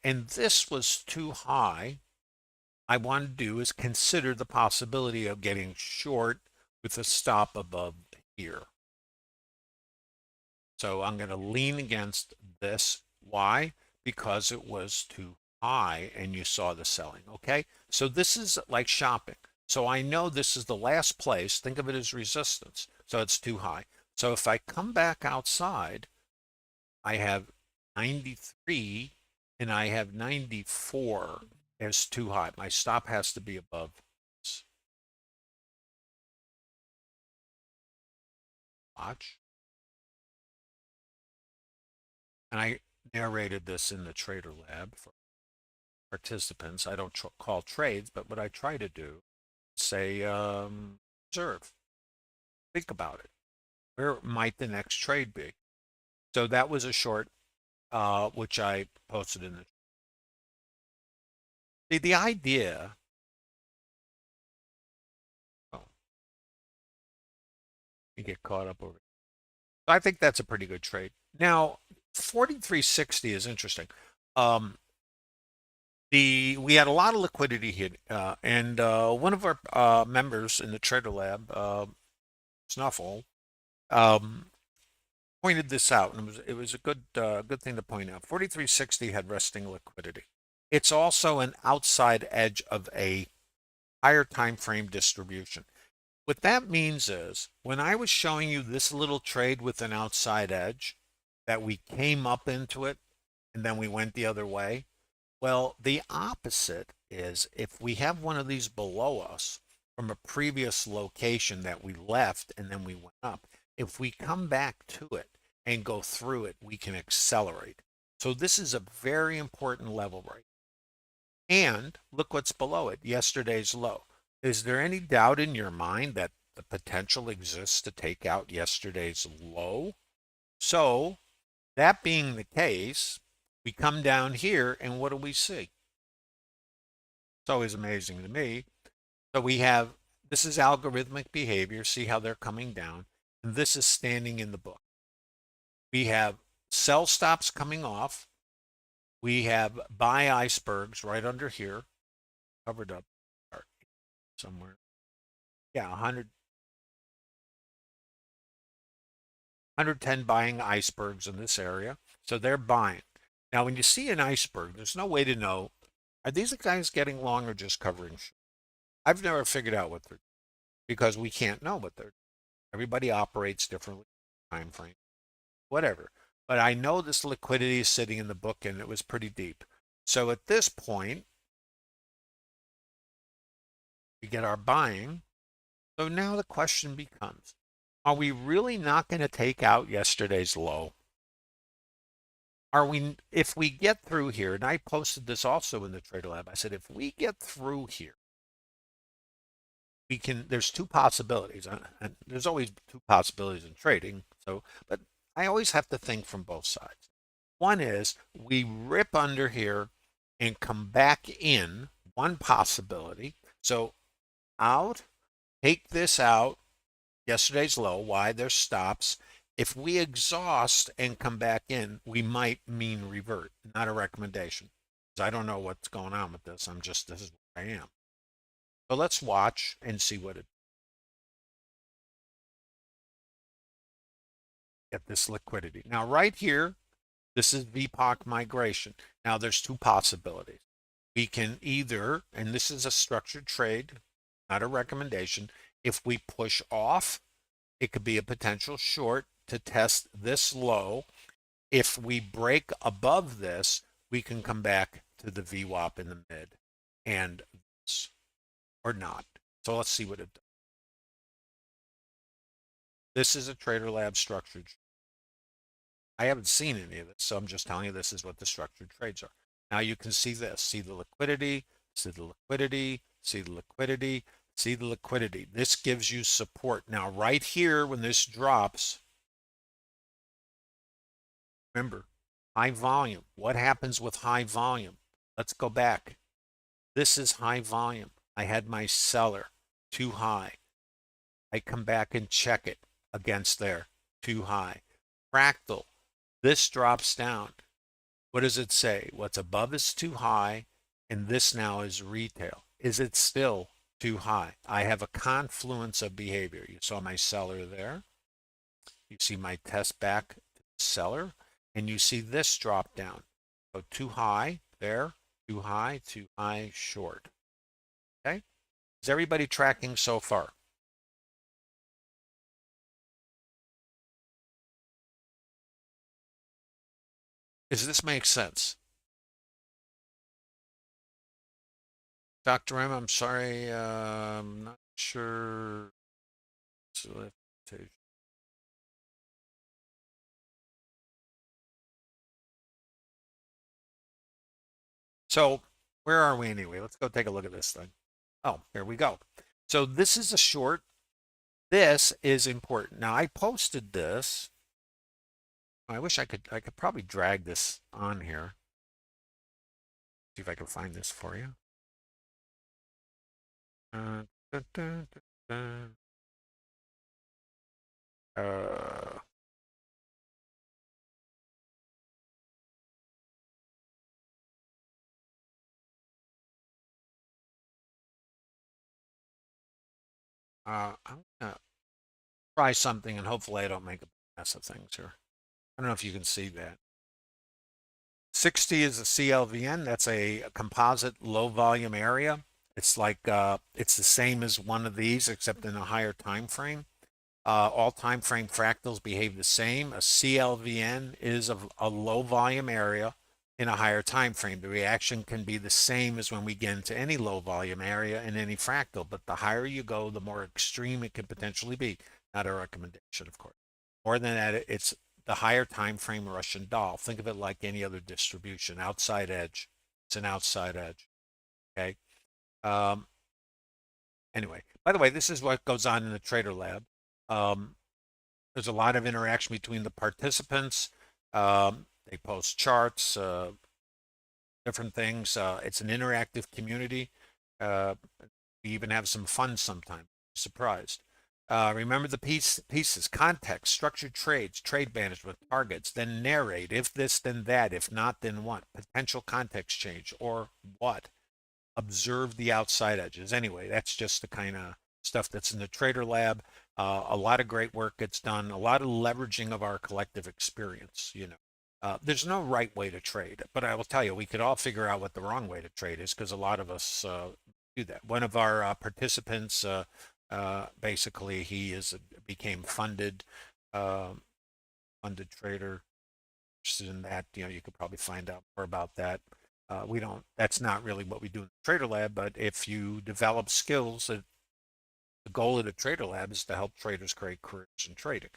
and this was too high. I want to do is consider the possibility of getting short with a stop above here. So I'm going to lean against this. Why? Because it was too high and you saw the selling. Okay. So this is like shopping. So I know this is the last place. Think of it as resistance. So it's too high. So if I come back outside, I have 93 and I have 94 as too high. My stop has to be above this. Watch. And I narrated this in the Trader Lab for participants. I don't call trades, but what I try to do, say, observe, think about it. Where might the next trade be? So that was a short, which I posted in the idea. Oh, you get caught up over. I think that's a pretty good trade. Now, 4360 is interesting. We had a lot of liquidity hit, and one of our members in the Trader Lab, Snuffle, um, pointed this out, and it was a good thing to point out. 4360 had resting liquidity. It's also an outside edge of a higher time frame distribution. What that means is when I was showing you this little trade with an outside edge, that we came up into it and then we went the other way. Well, the opposite is if we have one of these below us from a previous location that we left and then we went up, if we come back to it and go through it, we can accelerate. So this is a very important level right. And look what's below it, yesterday's low. Is there any doubt in your mind that the potential exists to take out yesterday's low? So that being the case, we come down here and what do we see? It's always amazing to me. So we have, this is algorithmic behavior. See how they're coming down. And this is standing in the book. We have sell stops coming off. We have buy icebergs right under here, covered up somewhere. Yeah, 110 buying icebergs in this area. So they're buying. Now, when you see an iceberg, there's no way to know, are these guys getting long or just covering short? I've never figured out what they're, because we can't know what they're. Everybody operates differently, time frame, whatever. But I know this liquidity is sitting in the book and it was pretty deep. So at this point, we get our buying. So now the question becomes, are we really not going to take out yesterday's low? Are we, if we get through here, and I posted this also in the Trader Lab, I said, if we get through here, we can, there's two possibilities, and there's always two possibilities in trading. So, but I always have to think from both sides. One is we rip under here and come back in, one possibility. So out, take this out, yesterday's low, why there's stops. If we exhaust and come back in, we might mean revert, not a recommendation. I don't know what's going on with this. This is where I am. So let's watch and see what it get this liquidity. Now, right here, this is VPOC migration. Now, there's two possibilities. We can either, and this is a structured trade, not a recommendation, if we push off, it could be a potential short to test this low. If we break above this, we can come back to the VWAP in the mid and or not. So let's see what it does. This is a Trader Lab structured. I haven't seen any of this, so I'm just telling you this is what the structured trades are. Now you can see this, see the liquidity, see the liquidity, see the liquidity, see the liquidity. This gives you support. Now right here, when this drops, remember, high volume. What happens with high volume? Let's go back. This is high volume. I had my seller too high. I come back and check it against there, too high. Fractal, this drops down. What does it say? What's above is too high, and this now is retail. Is it still too high? I have a confluence of behavior. You saw my seller there. You see my test back to the seller, and you see this drop down. So too high there, too high, short. Okay? Is everybody tracking so far? Does this make sense? Dr. M, I'm sorry, I'm not sure. So where are we anyway? Let's go take a look at this thing. Oh, here we go. So this is a short. This is important. Now I posted this. I wish I could probably drag this on here. See if I can find this for you. Uh, dun, dun, dun, dun. Uh, I'm gonna try something and hopefully I don't make a mess of things here. I don't know if you can see that. 60 is a CLVN. That's a composite low volume area. It's like it's the same as one of these except in a higher time frame. All time frame fractals behave the same. A CLVN is a low volume area in a higher time frame. The reaction can be the same as when we get into any low volume area in any fractal, but the higher you go, the more extreme it can potentially be. Not a recommendation, of course. More than that, it's the higher time frame Russian doll. Think of it like any other distribution. Outside edge. It's an outside edge. Okay. Um, anyway, by the way, this is what goes on in the Trader Lab. Um, there's a lot of interaction between the participants. They post charts, different things. It's an interactive community. Uh, we even have some fun sometimes. Surprised. Remember the pieces, context, structured trades, trade management, targets, then narrate. If this, then that. If not, then what? Potential context change or what? Observe the outside edges. Anyway, that's just the kind of stuff that's in the Trader Lab. A lot of great work gets done, a lot of leveraging of our collective experience. There's no right way to trade, but I will tell you, we could all figure out what the wrong way to trade is because a lot of us do that. One of our participants, basically, became uh, funded trader. Interested in that, you could probably find out more about that. We don't. That's not really what we do in the Trader Lab. But if you develop skills, the goal of the Trader Lab is to help traders create careers in trading.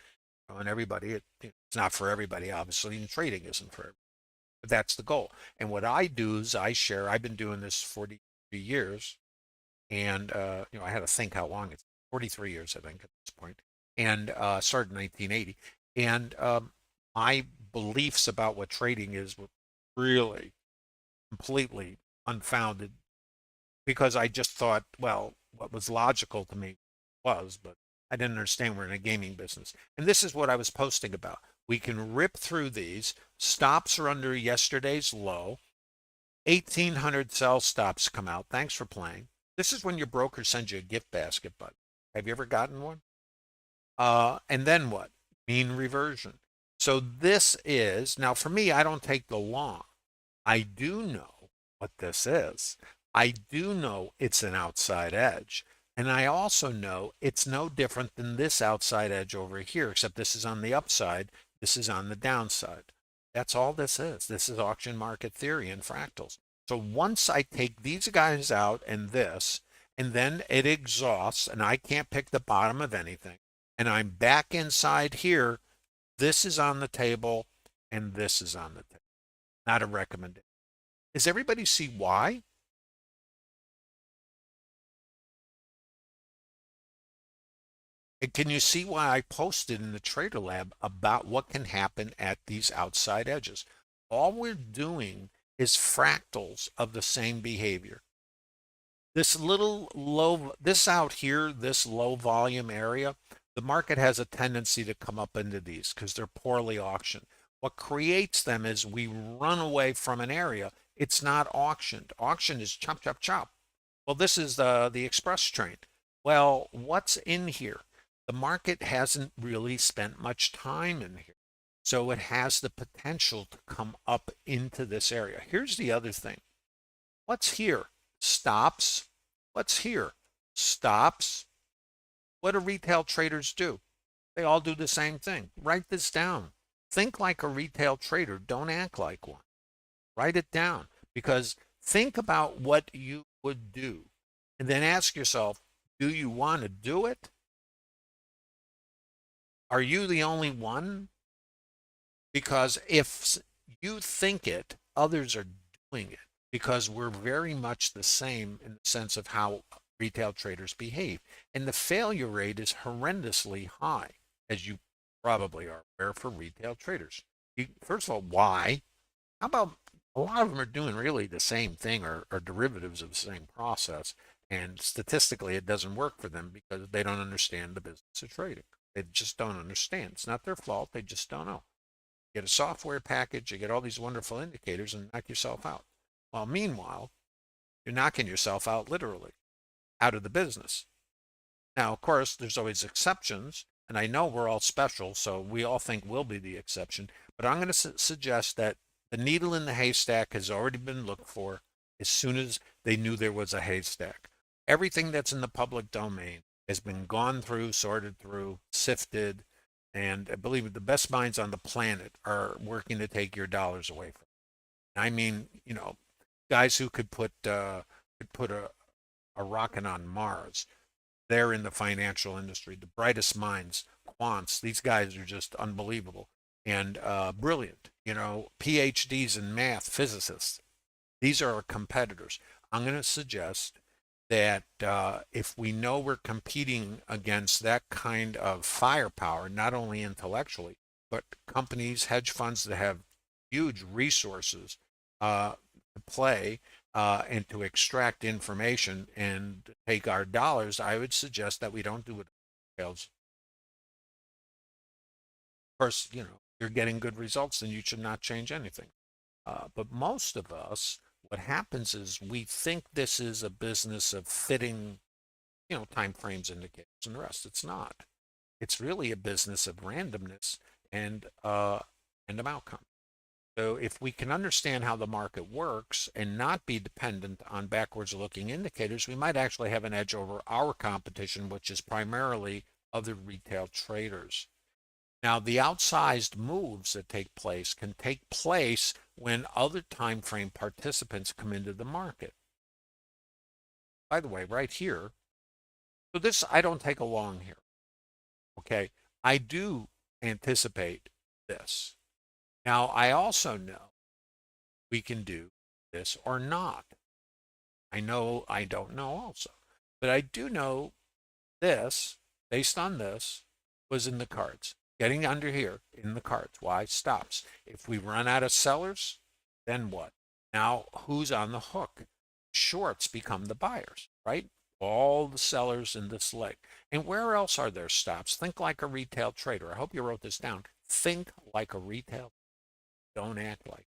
And everybody, it's not for everybody, obviously, and trading isn't for everybody. But that's the goal. And what I do is I share. I've been doing this 43 years, and I had to think how long it's 43 years, I think, at this point, and started in 1980. And my beliefs about what trading is were really completely unfounded because I just thought, well, what was logical to me was, but I didn't understand we're in a gaming business. And this is what I was posting about. We can rip through these. Stops are under yesterday's low. 1,800 sell stops come out. Thanks for playing. This is when your broker sends you a gift basket, bud. Have you ever gotten one? And then what? Mean reversion. So this is, now for me, I don't take the long. I do know what this is. I do know it's an outside edge. And I also know it's no different than this outside edge over here, except this is on the upside, this is on the downside. That's all this is. This is auction market theory and fractals. So once I take these guys out and this, and then it exhausts, and I can't pick the bottom of anything, and I'm back inside here, this is on the table, and this is on the table. Not a recommendation. Does everybody see why? And can you see why I posted in the Trader Lab about what can happen at these outside edges? All we're doing is fractals of the same behavior. This little low, this out here, this low volume area, the market has a tendency to come up into these because they're poorly auctioned. What creates them is we run away from an area. It's not auctioned. Auction is chop, chop, chop. Well, this is the express train. Well, what's in here? The market hasn't really spent much time in here. So it has the potential to come up into this area. Here's the other thing. What's here? Stops. What's here? Stops. What do retail traders do? They all do the same thing. Write this down. Think like a retail trader. Don't act like one. Write it down because think about what you would do and then ask yourself, do you want to do it? Are you the only one? Because if you think it, others are doing it because we're very much the same in the sense of how retail traders behave. And the failure rate is horrendously high, as you probably are aware for retail traders. First of all, why? How about a lot of them are doing really the same thing or derivatives of the same process. And statistically, it doesn't work for them because they don't understand the business of trading. They just don't understand. It's not their fault. They just don't know. You get a software package, you get all these wonderful indicators and knock yourself out. Well, meanwhile, you're knocking yourself out literally out of the business. Now, of course, there's always exceptions, and I know we're all special, so we all think we'll be the exception. But I'm going to suggest that the needle in the haystack has already been looked for as soon as they knew there was a haystack. Everything that's in the public domain has been gone through, sorted through, sifted, and I believe the best minds on the planet are working to take your dollars away from you. I mean, guys who could put a rocket on Mars. They're in the financial industry, the brightest minds, quants. These guys are just unbelievable and brilliant. PhDs in math, physicists. These are our competitors. I'm going to suggest that if we know we're competing against that kind of firepower, not only intellectually, but companies, hedge funds that have huge resources to play and to extract information and take our dollars, I would suggest that we don't do it. Of course, you're getting good results, then you should not change anything. But most of us, what happens is we think this is a business of fitting, time frames, indicators, and the rest. It's not. It's really a business of randomness and of outcome. So if we can understand how the market works and not be dependent on backwards looking indicators, we might actually have an edge over our competition, which is primarily other retail traders. Now, the outsized moves that take place can take place when other time frame participants come into the market. By the way, right here, so this, I don't take a long here. Okay, I do anticipate this. Now, I also know we can do this or not. I know I don't know also, but I do know this, based on this, was in the cards. getting under here in the cards. Why? Stops. If we run out of sellers, then what? Now, who's on the hook? Shorts become the buyers, right? All the sellers in this leg. And where else are there stops? Think like a retail trader. I hope you wrote this down. Think like a retail. Don't act like.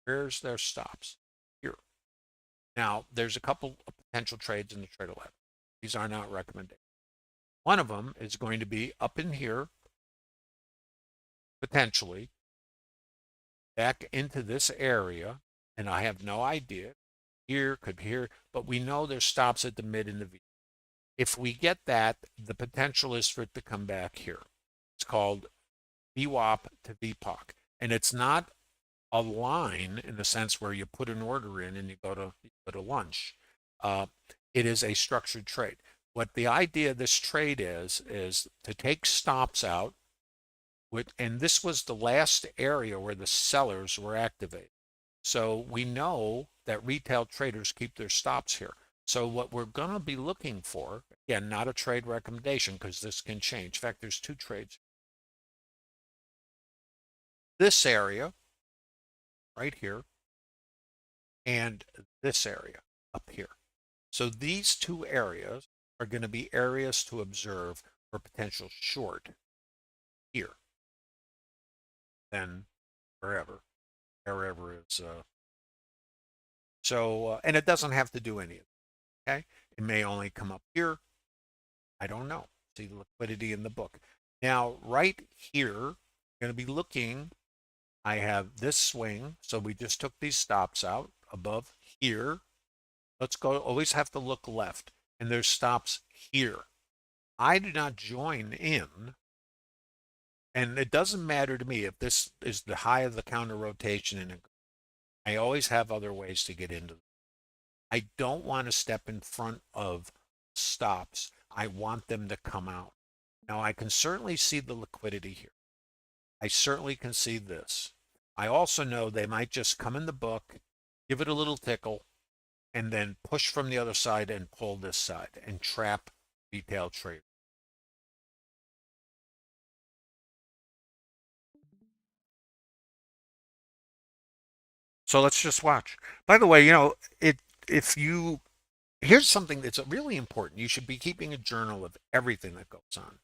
Where's their stops? Here. Now, there's a couple of potential trades in the trader lab. These are not recommendations. One of them is going to be up in here, potentially, back into this area, and I have no idea. Here, could be here, but we know there's stops at the mid and the V. If we get that, the potential is for it to come back here. It's called VWAP to VPOC, and it's not a line in the sense where you put an order in and you go to lunch. It is a structured trade. What the idea of this trade is to take stops out, and this was the last area where the sellers were activated. So we know that retail traders keep their stops here. So what we're going to be looking for, again, not a trade recommendation because this can change. In fact, there's two trades. This area right here and this area up here. So these two areas are going to be areas to observe for potential short here. Then wherever is. And it doesn't have to do any of it. Okay, it may only come up here. I don't know. See liquidity in the book. Now, right here, I'm going to be looking. I have this swing, so we just took these stops out above here. Let's go. Always have to look left, and there's stops here. I do not join in. And it doesn't matter to me if this is the high of the counter rotation, and I always have other ways to get into it. I don't want to step in front of stops. I want them to come out. Now, I can certainly see the liquidity here. I certainly can see this. I also know they might just come in the book, give it a little tickle, and then push from the other side and pull this side and trap retail trade. So let's just watch. By the way, if you here's something that's really important. You should be keeping a journal of everything that goes on.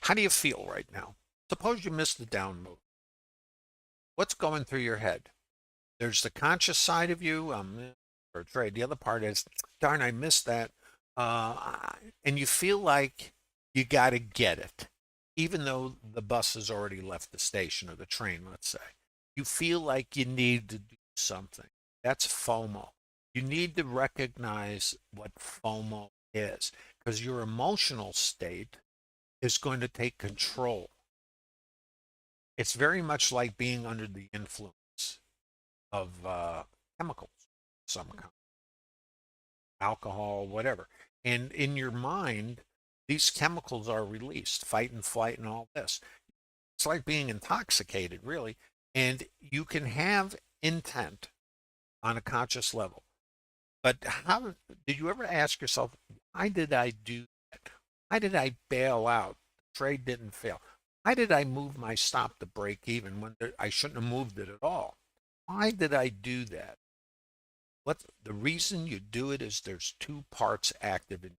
How do you feel right now? Suppose you missed the down move. What's going through your head? There's the conscious side of you, for a trade. The other part is, darn, I missed that. And you feel like you got to get it, even though the bus has already left the station or the train, let's say. You feel like you need to do something. That's FOMO. You need to recognize what FOMO is because your emotional state is going to take control. It's very much like being under the influence of chemicals, some kind, alcohol, whatever. And in your mind, these chemicals are released, fight and flight and all this. It's like being intoxicated, really. And you can have intent on a conscious level. But how did you ever ask yourself, why did I do that? Why did I bail out? The trade didn't fail. Why did I move my stop to break even when I shouldn't have moved it at all? Why did I do that? What the reason you do it is there's two parts active in.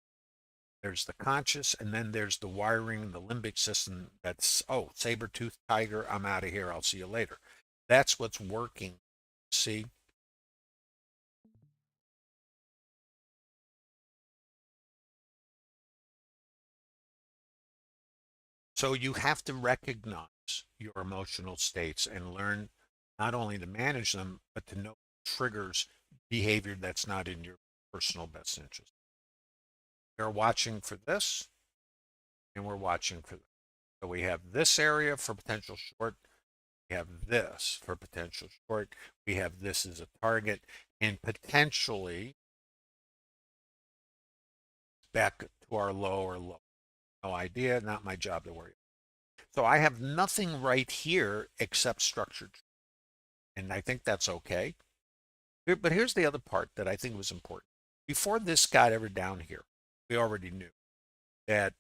There's the conscious, and then there's the wiring, the limbic system. That's saber-toothed tiger. I'm out of here. I'll see you later. That's what's working. See. So you have to recognize your emotional states and learn not only to manage them, but to know triggers behavior that's not in your personal best interest. We're watching for this, and we're watching for this. So we have this area for potential short. We have this for potential short. We have this as a target, and potentially back to our low or low. No idea, not my job to worry about. So I have nothing right here except structured. And I think that's okay. But here's the other part that I think was important. Before this got ever down here, We already knew that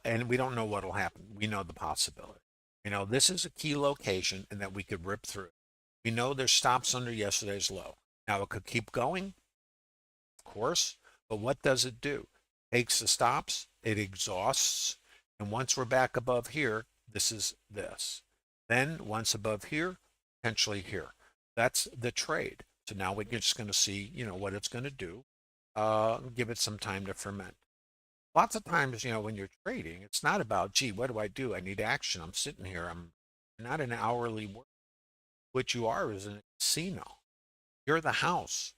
and we don't know what'll happen. We know the possibility. This is a key location and that we could rip through. We know there's stops under yesterday's low. Now it could keep going, of course, but what does it do? Takes the stops, it exhausts, and once we're back above here, this is this. Then once above here, potentially here. That's the trade. So now we're just going to see, what it's going to do. Give it some time to ferment. Lots of times, when you're trading, it's not about, gee, what do I do? I need action. I'm sitting here. I'm not an hourly worker. What you are is a casino. You're the house,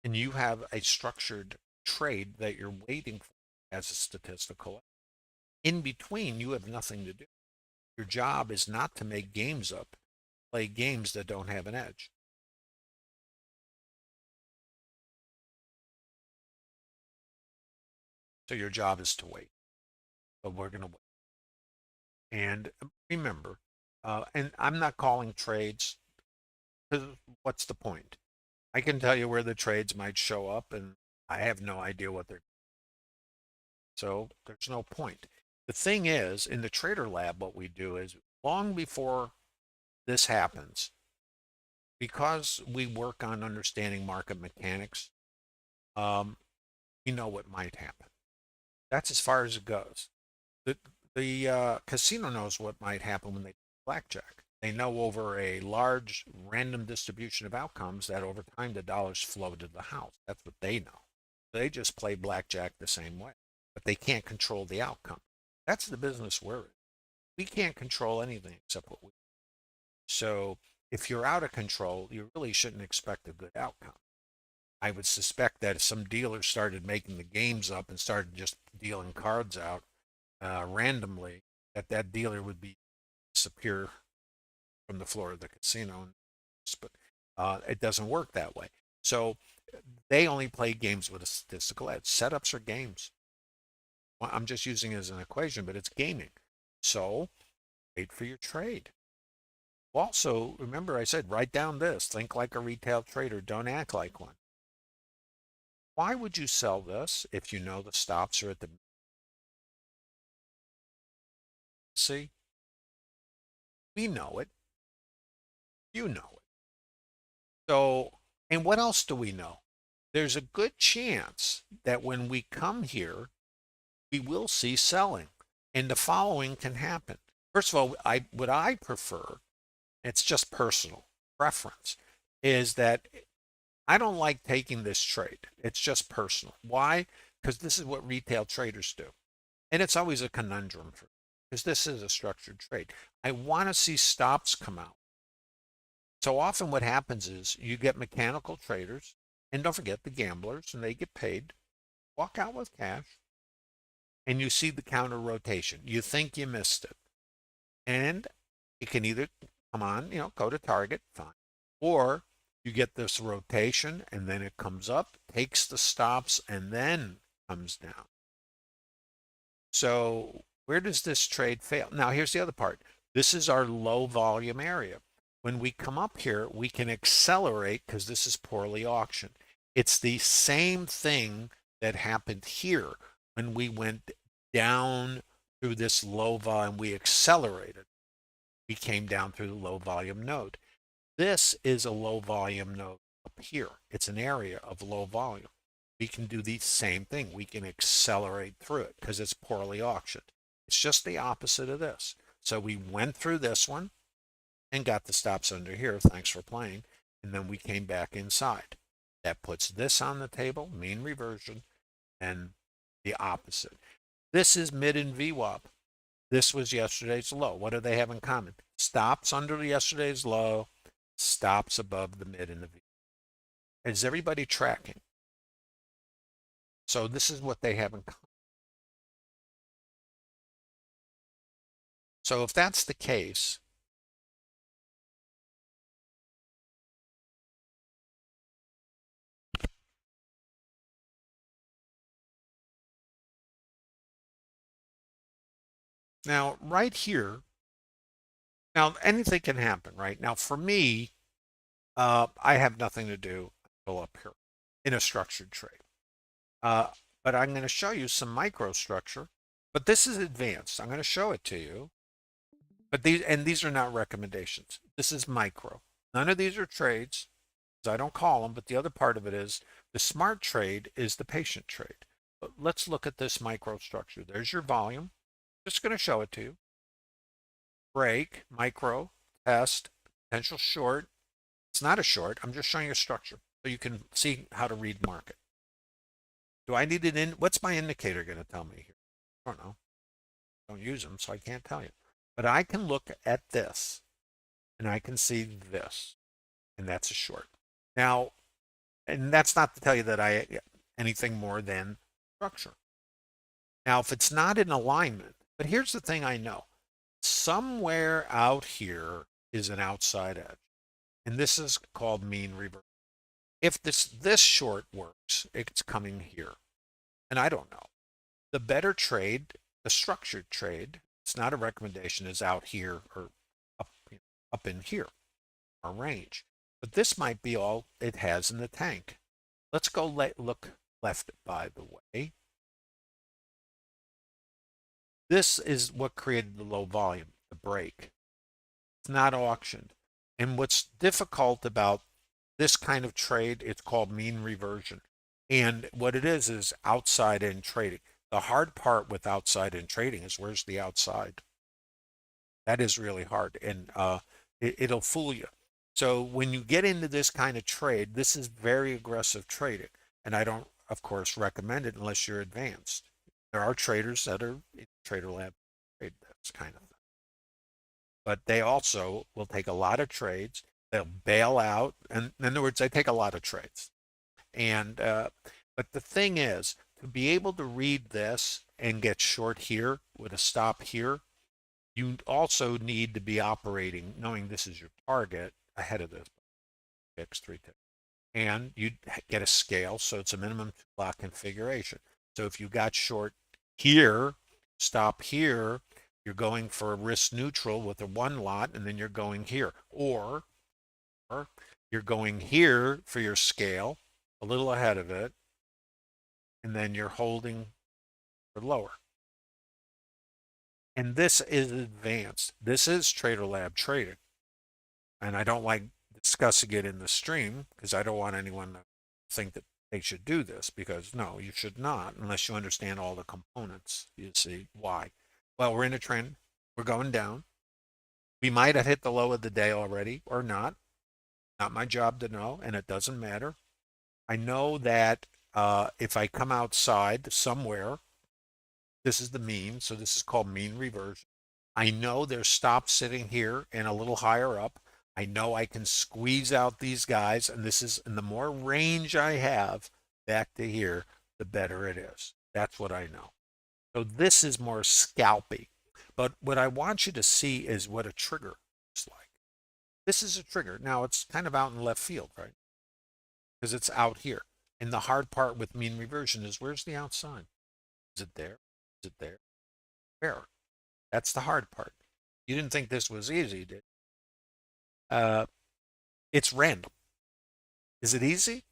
and you have a structured trade that you're waiting for as a statistical. In between, you have nothing to do. Your job is not to make games up, play games that don't have an edge. So your job is to wait. But we're going to wait. And remember, and I'm not calling trades, because what's the point? I can tell you where the trades might show up, and I have no idea what they're. So there's no point. The thing is, in the Trader Lab, what we do is long before this happens, because we work on understanding market mechanics, um, we know what might happen. That's as far as it goes. The casino knows what might happen when they blackjack. They know over a large random distribution of outcomes that over time the dollars flow to the house. That's what they know. They just play blackjack the same way, but they can't control the outcome. That's the business we're in. We can't control anything except what we. So if you're out of control, you really shouldn't expect a good outcome. I would suspect that if some dealers started making the games up and started just dealing cards out randomly, that dealer would disappear from the floor of the casino. But it doesn't work that way. So they only play games with a statistical edge. Setups are games. Well, I'm just using it as an equation, but it's gaming. So wait for your trade. Also, remember I said, write down this. Think like a retail trader. Don't act like one. Why would you sell this if you know the stops are at the. See, we know it. You know it. So, and what else do we know? There's a good chance that when we come here, we will see selling. And the following can happen. First of all, what I prefer, it's just personal preference, is that I don't like taking this trade. It's just personal. Why? Because this is what retail traders do. And it's always a conundrum for me, because this is a structured trade. I want to see stops come out. So often what happens is you get mechanical traders, and don't forget the gamblers, and they get paid, walk out with cash, and you see the counter rotation. You think you missed it. And it can either come on, go to target, fine. Or you get this rotation and then it comes up, takes the stops, and then comes down. So where does this trade fail? Now, here's the other part. This is our low volume area. When we come up here, we can accelerate because this is poorly auctioned. It's the same thing that happened here when we went down through this low volume. We accelerated. We came down through the low volume node. This is a low volume node up here. It's an area of low volume. We can do the same thing. We can accelerate through it because it's poorly auctioned. It's just the opposite of this. So we went through this one and got the stops under here. Thanks for playing. And then we came back inside. That puts this on the table, mean reversion, and the opposite. This is mid and VWAP. This was yesterday's low. What do they have in common? Stops under yesterday's low, stops above the mid and the V. Is everybody tracking? So this is what they have in common. So if that's the case, now right here, now anything can happen, right? Now for me, I have nothing to do until up here in a structured trade. but I'm going to show you some microstructure. But this is advanced. I'm going to show it to you. But these are not recommendations. This is micro. None of these are trades, because I don't call them, but the other part of it is the smart trade is the patient trade. But let's look at this microstructure. There's your volume. Just going to show it to you. Break, micro, test, potential short. It's not a short. I'm just showing you a structure so you can see how to read market. Do I need it in? What's my indicator going to tell me here? I don't know. Don't use them, so I can't tell you. But I can look at this and I can see this, and that's a short. Now, and that's not to tell you that I anything more than structure. Now, if it's not in alignment, but here's the thing I know. Somewhere out here is an outside edge, and this is called mean reversion. If this short works, it's coming here, and I don't know. The better trade, the structured trade, it's not a recommendation, is out here or up in here, our range. But this might be all it has in the tank. Let's go look left, by the way. This is what created the low volume, the break. It's not auctioned. And what's difficult about this kind of trade, it's called mean reversion. And what it is outside in trading. The hard part with outside in trading is where's the outside? That is really hard, and it'll fool you. So when you get into this kind of trade, this is very aggressive trading, and I don't, of course, recommend it unless you're advanced. There are traders that are in Trader Lab trade this kind of thing, but they also will take a lot of trades. They'll bail out, and in other words, they take a lot of trades. And but the thing is, to be able to read this and get short here with a stop here, you also need to be operating, knowing this is your target ahead of this fixed 3 tick. And you get a scale, so it's a minimum 2 lot configuration. So if you got short here, stop here, you're going for a risk neutral with a 1 lot, and then you're going here. Or you're going here for your scale, a little ahead of it, and then you're holding for lower. And this is advanced. This is Trader Lab trading. And I don't like discussing it in the stream because I don't want anyone to think that they should do this, because no, you should not unless you understand all the components. You see why. Well, we're in a trend. We're going down. We might have hit the low of the day already or not. Not my job to know, and it doesn't matter. I know that if I come outside somewhere, this is the mean, so this is called mean reversion. I know there's stops sitting here and a little higher up. I know I can squeeze out these guys, and the more range I have back to here, the better it is. That's what I know. So this is more scalpy. But what I want you to see is what a trigger is like. This is a trigger. Now it's kind of out in left field, right? Because it's out here. And the hard part with mean reversion is, where's the outside? Is it there? Is it there? Where? That's the hard part. You didn't think this was easy, did you? It's random. Is it easy?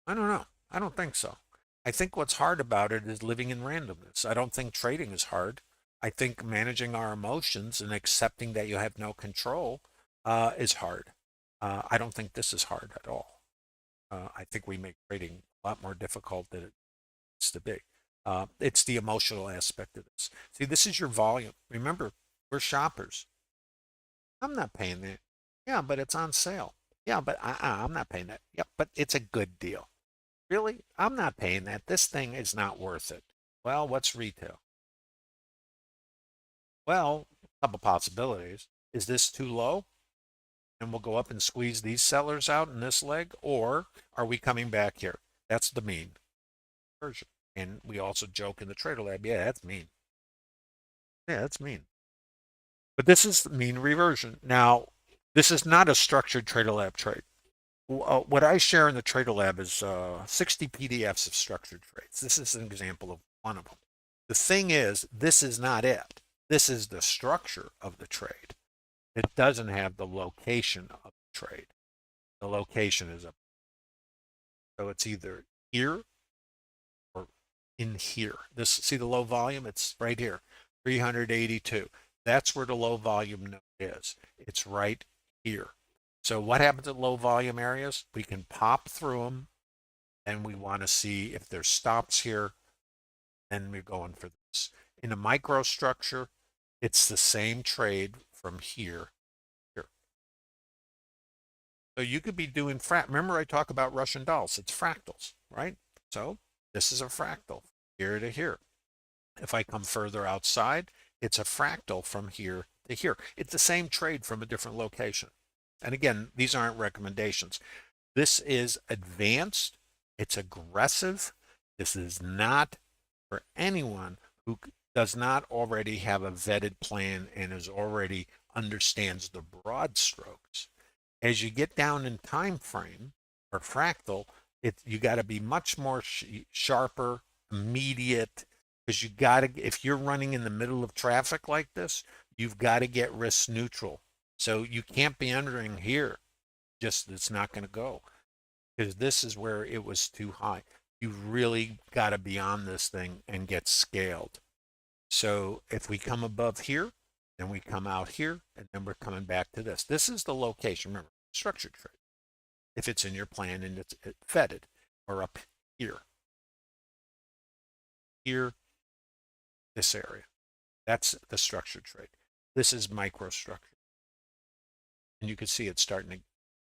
I don't know. I don't think so. I think what's hard about it is living in randomness. I don't think trading is hard. I think managing our emotions and accepting that you have no control is hard. I don't think this is hard at all. I think we make trading a lot more difficult than it needs to be. It's the emotional aspect of this. See, this is your volume. Remember, we're shoppers. I'm not paying that. Yeah, but it's on sale. Yeah, but I'm not paying that. Yeah, but it's a good deal. Really? I'm not paying that. This thing is not worth it. Well, what's retail? Well, a couple possibilities. Is this too low? And we'll go up and squeeze these sellers out in this leg? Or are we coming back here? That's the mean version. And we also joke in the Trader Lab, yeah, that's mean. Yeah, that's mean. But this is mean reversion. Now, this is not a structured Trader Lab trade. What I share in the Trader Lab is 60 PDFs of structured trades. This is an example of one of them. The thing is, this is not it. This is the structure of the trade. It doesn't have the location of the trade. The location is up. So it's either here or in here. This, see the low volume? It's right here, 382. That's where the low volume node is. It's right here. So what happens at low volume areas? We can pop through them, and we want to see if there's stops here, and we're going for this. In a microstructure, it's the same trade from here. So you could be doing remember I talk about Russian dolls, it's fractals, right? So this is a fractal here to here. If I come further outside, it's a fractal from here to here. It's the same trade from a different location. And again, these aren't recommendations. This is advanced, it's aggressive. This is not for anyone who does not already have a vetted plan and is already understands the broad strokes. As you get down in time frame or fractal, you got to be much more sharper, immediate, because you got to, if you're running in the middle of traffic like this, you've got to get risk neutral. So you can't be entering here. Just it's not going to go, because this is where it was too high. You really got to be on this thing and get scaled. So if we come above here, then we come out here, and then we're coming back to this. This is the location. Remember, structured trade. If it's in your plan and it's vetted, or up here, this area. That's the structured trade. This is microstructure. And you can see it's starting to,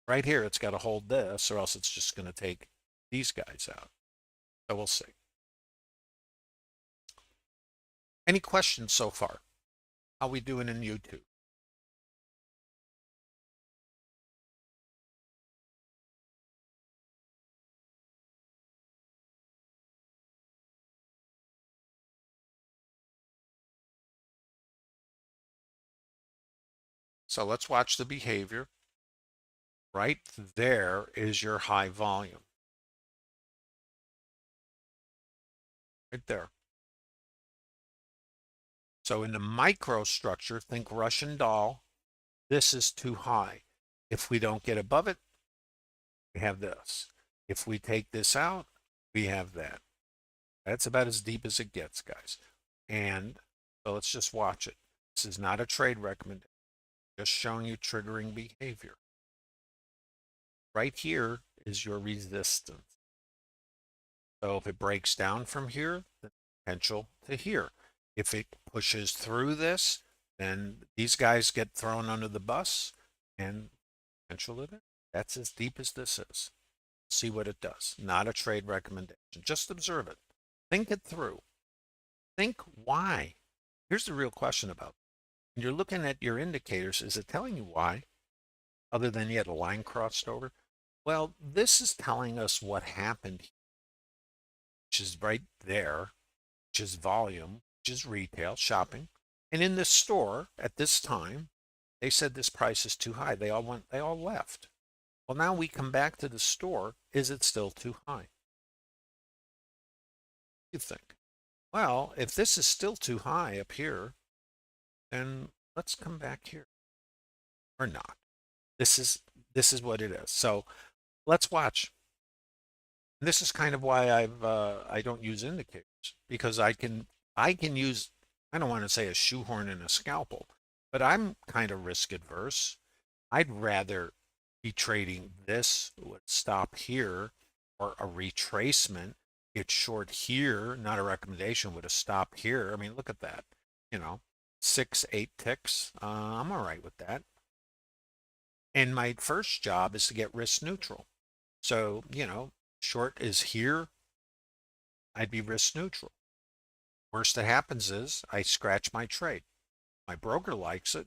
right here, it's got to hold this, or else it's just going to take these guys out. So we'll see. Any questions so far? How we doing in YouTube? So let's watch the behavior. Right there is your high volume. Right there. So in the microstructure, think Russian doll. This is too high. If we don't get above it, we have this. If we take this out, we have that. That's about as deep as it gets, guys. And so let's just watch it. This is not a trade recommendation, just showing you triggering behavior. Right here is your resistance. So if it breaks down from here, the potential to here. If it pushes through this, then these guys get thrown under the bus and potential of it. That's as deep as this is. See what it does. Not a trade recommendation. Just observe it. Think it through. Think why. Here's the real question about it. When you're looking at your indicators, is it telling you why? Other than you had a line crossed over? Well, this is telling us what happened, which is right there, which is volume, which is retail, shopping. And in this store at this time, they said this price is too high. They all left. Well, now we come back to the store. Is it still too high? You think, well, if this is still too high up here, then let's come back here or not. This is what it is. So let's watch. This is kind of why I don't use indicators, because I can use, I don't want to say a shoehorn and a scalpel, but I'm kind of risk adverse. I'd rather be trading this would stop here, or a retracement. It's short here, not a recommendation, would have stopped here. I mean, look at that. You know, 6, 8 ticks. I'm all right with that. And my first job is to get risk neutral. So, short is here, I'd be risk neutral. Worst that happens is I scratch my trade. My broker likes it,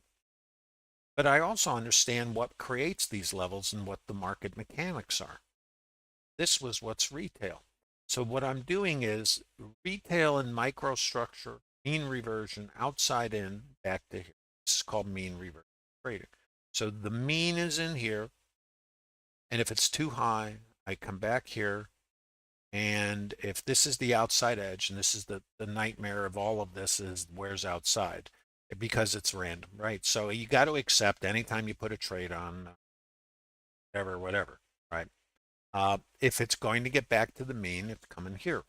but I also understand what creates these levels and what the market mechanics are. This was what's retail. So what I'm doing is retail and microstructure, mean reversion, outside in, back to here. This is called mean reversion trading. So the mean is in here, and if it's too high, I come back here. And if this is the outside edge, and this is the nightmare of all of this, is where's outside, because it's random, right? So you got to accept anytime you put a trade on, whatever, right? If it's going to get back to the mean, it's coming here.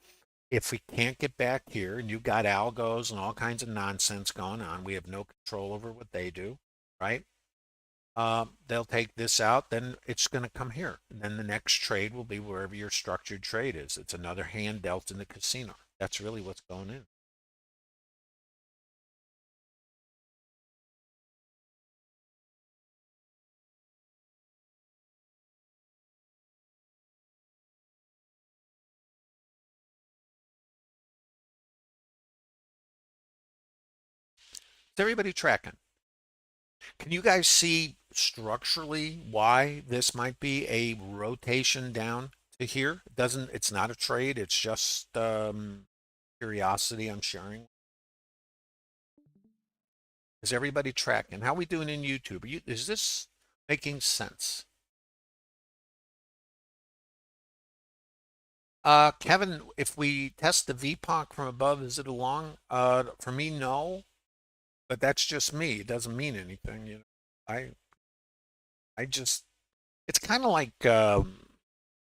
If we can't get back here and you've got algos and all kinds of nonsense going on, we have no control over what they do, right? They'll take this out, then it's going to come here. And then the next trade will be wherever your structured trade is. It's another hand dealt in the casino. That's really what's going in. Is everybody tracking? Can you guys see structurally why this might be a rotation down to here? It doesn't, it's not a trade, it's just curiosity I'm sharing. Is everybody tracking? How are we doing in YouTube? Is this making sense? Kevin, if we test the VPOC from above, is it along? For me, no, but that's just me. It doesn't mean anything, you know. I, I just, it's kind of like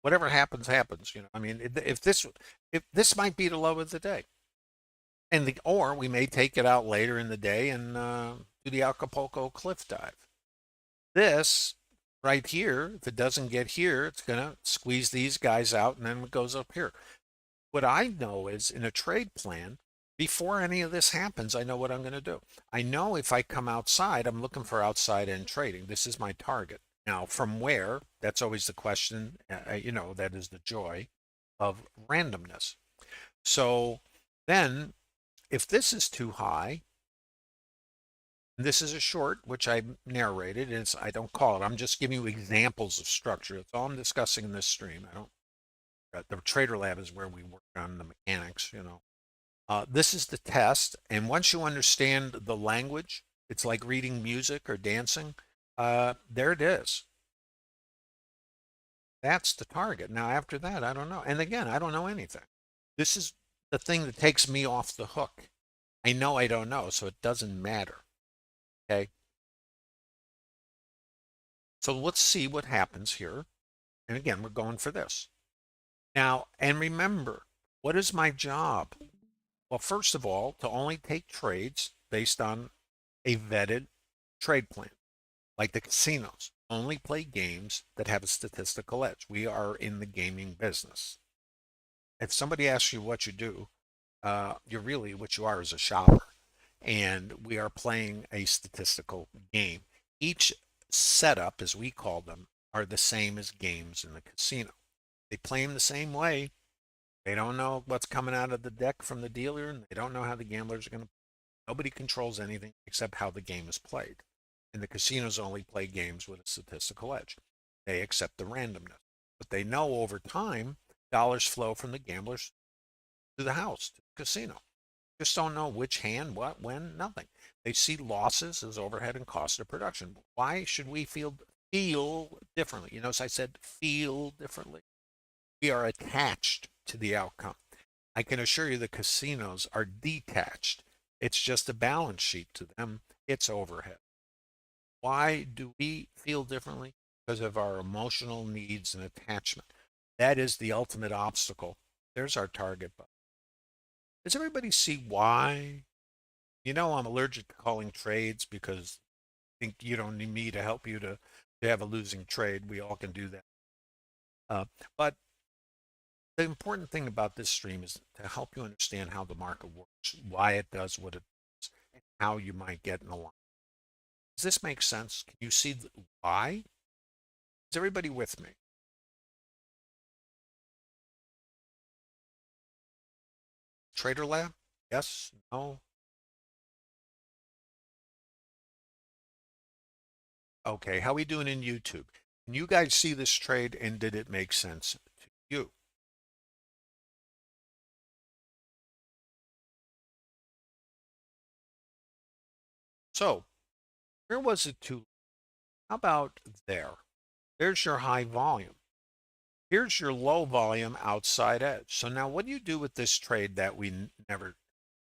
whatever happens, happens. You know, I mean, if this might be the low of the day, and or we may take it out later in the day and do the Acapulco cliff dive. This right here, if it doesn't get here, it's gonna squeeze these guys out, and then it goes up here. What I know is in a trade plan, before any of this happens, I know what I'm going to do. I know if I come outside, I'm looking for outside end trading. This is my target. Now, from where? That's always the question. You know, that is the joy of randomness. So then, if this is too high, this is a short, which I narrated. I don't call it. I'm just giving you examples of structure. That's all I'm discussing in this stream. I don't. The Trader Lab is where we work on the mechanics. You know. This is the test, and once you understand the language, it's like reading music or dancing. There it is. That's the target. Now, after that, I don't know. And again, I don't know anything. This is the thing that takes me off the hook. I know I don't know, so it doesn't matter. Okay. So let's see what happens here. And again, we're going for this. Now, and remember, what is my job? Well, first of all, to only take trades based on a vetted trade plan. Like the casinos, only play games that have a statistical edge. We are in the gaming business. If somebody asks you what you do, you're really what you are is a shopper. And we are playing a statistical game. Each setup, as we call them, are the same as games in the casino. They play them the same way. They don't know what's coming out of the deck from the dealer, and they don't know how the gamblers are going to. Nobody controls anything except how the game is played. And the casinos only play games with a statistical edge. They accept the randomness. But they know over time, dollars flow from the gamblers to the house, to the casino. Just don't know which hand, what, when, nothing. They see losses as overhead and cost of production. Why should we feel differently? You notice I said feel differently. We are attached to the outcome. I can assure you the casinos are detached. It's just a balance sheet to them. It's overhead. Why do we feel differently? Because of our emotional needs and attachment. That is the ultimate obstacle. There's our target. Does everybody see why? You know, I'm allergic to calling trades because I think you don't need me to help you to have a losing trade. We all can do that. But the important thing about this stream is to help you understand how the market works, why it does what it does, and how you might get in a line. Does this make sense? Can you see why? Is everybody with me? Trader Lab? Yes? No? Okay, how are we doing in YouTube? Can you guys see this trade and did it make sense to you? So, where was it to? How about there? There's your high volume. Here's your low volume outside edge. So now what do you do with this trade that we never, of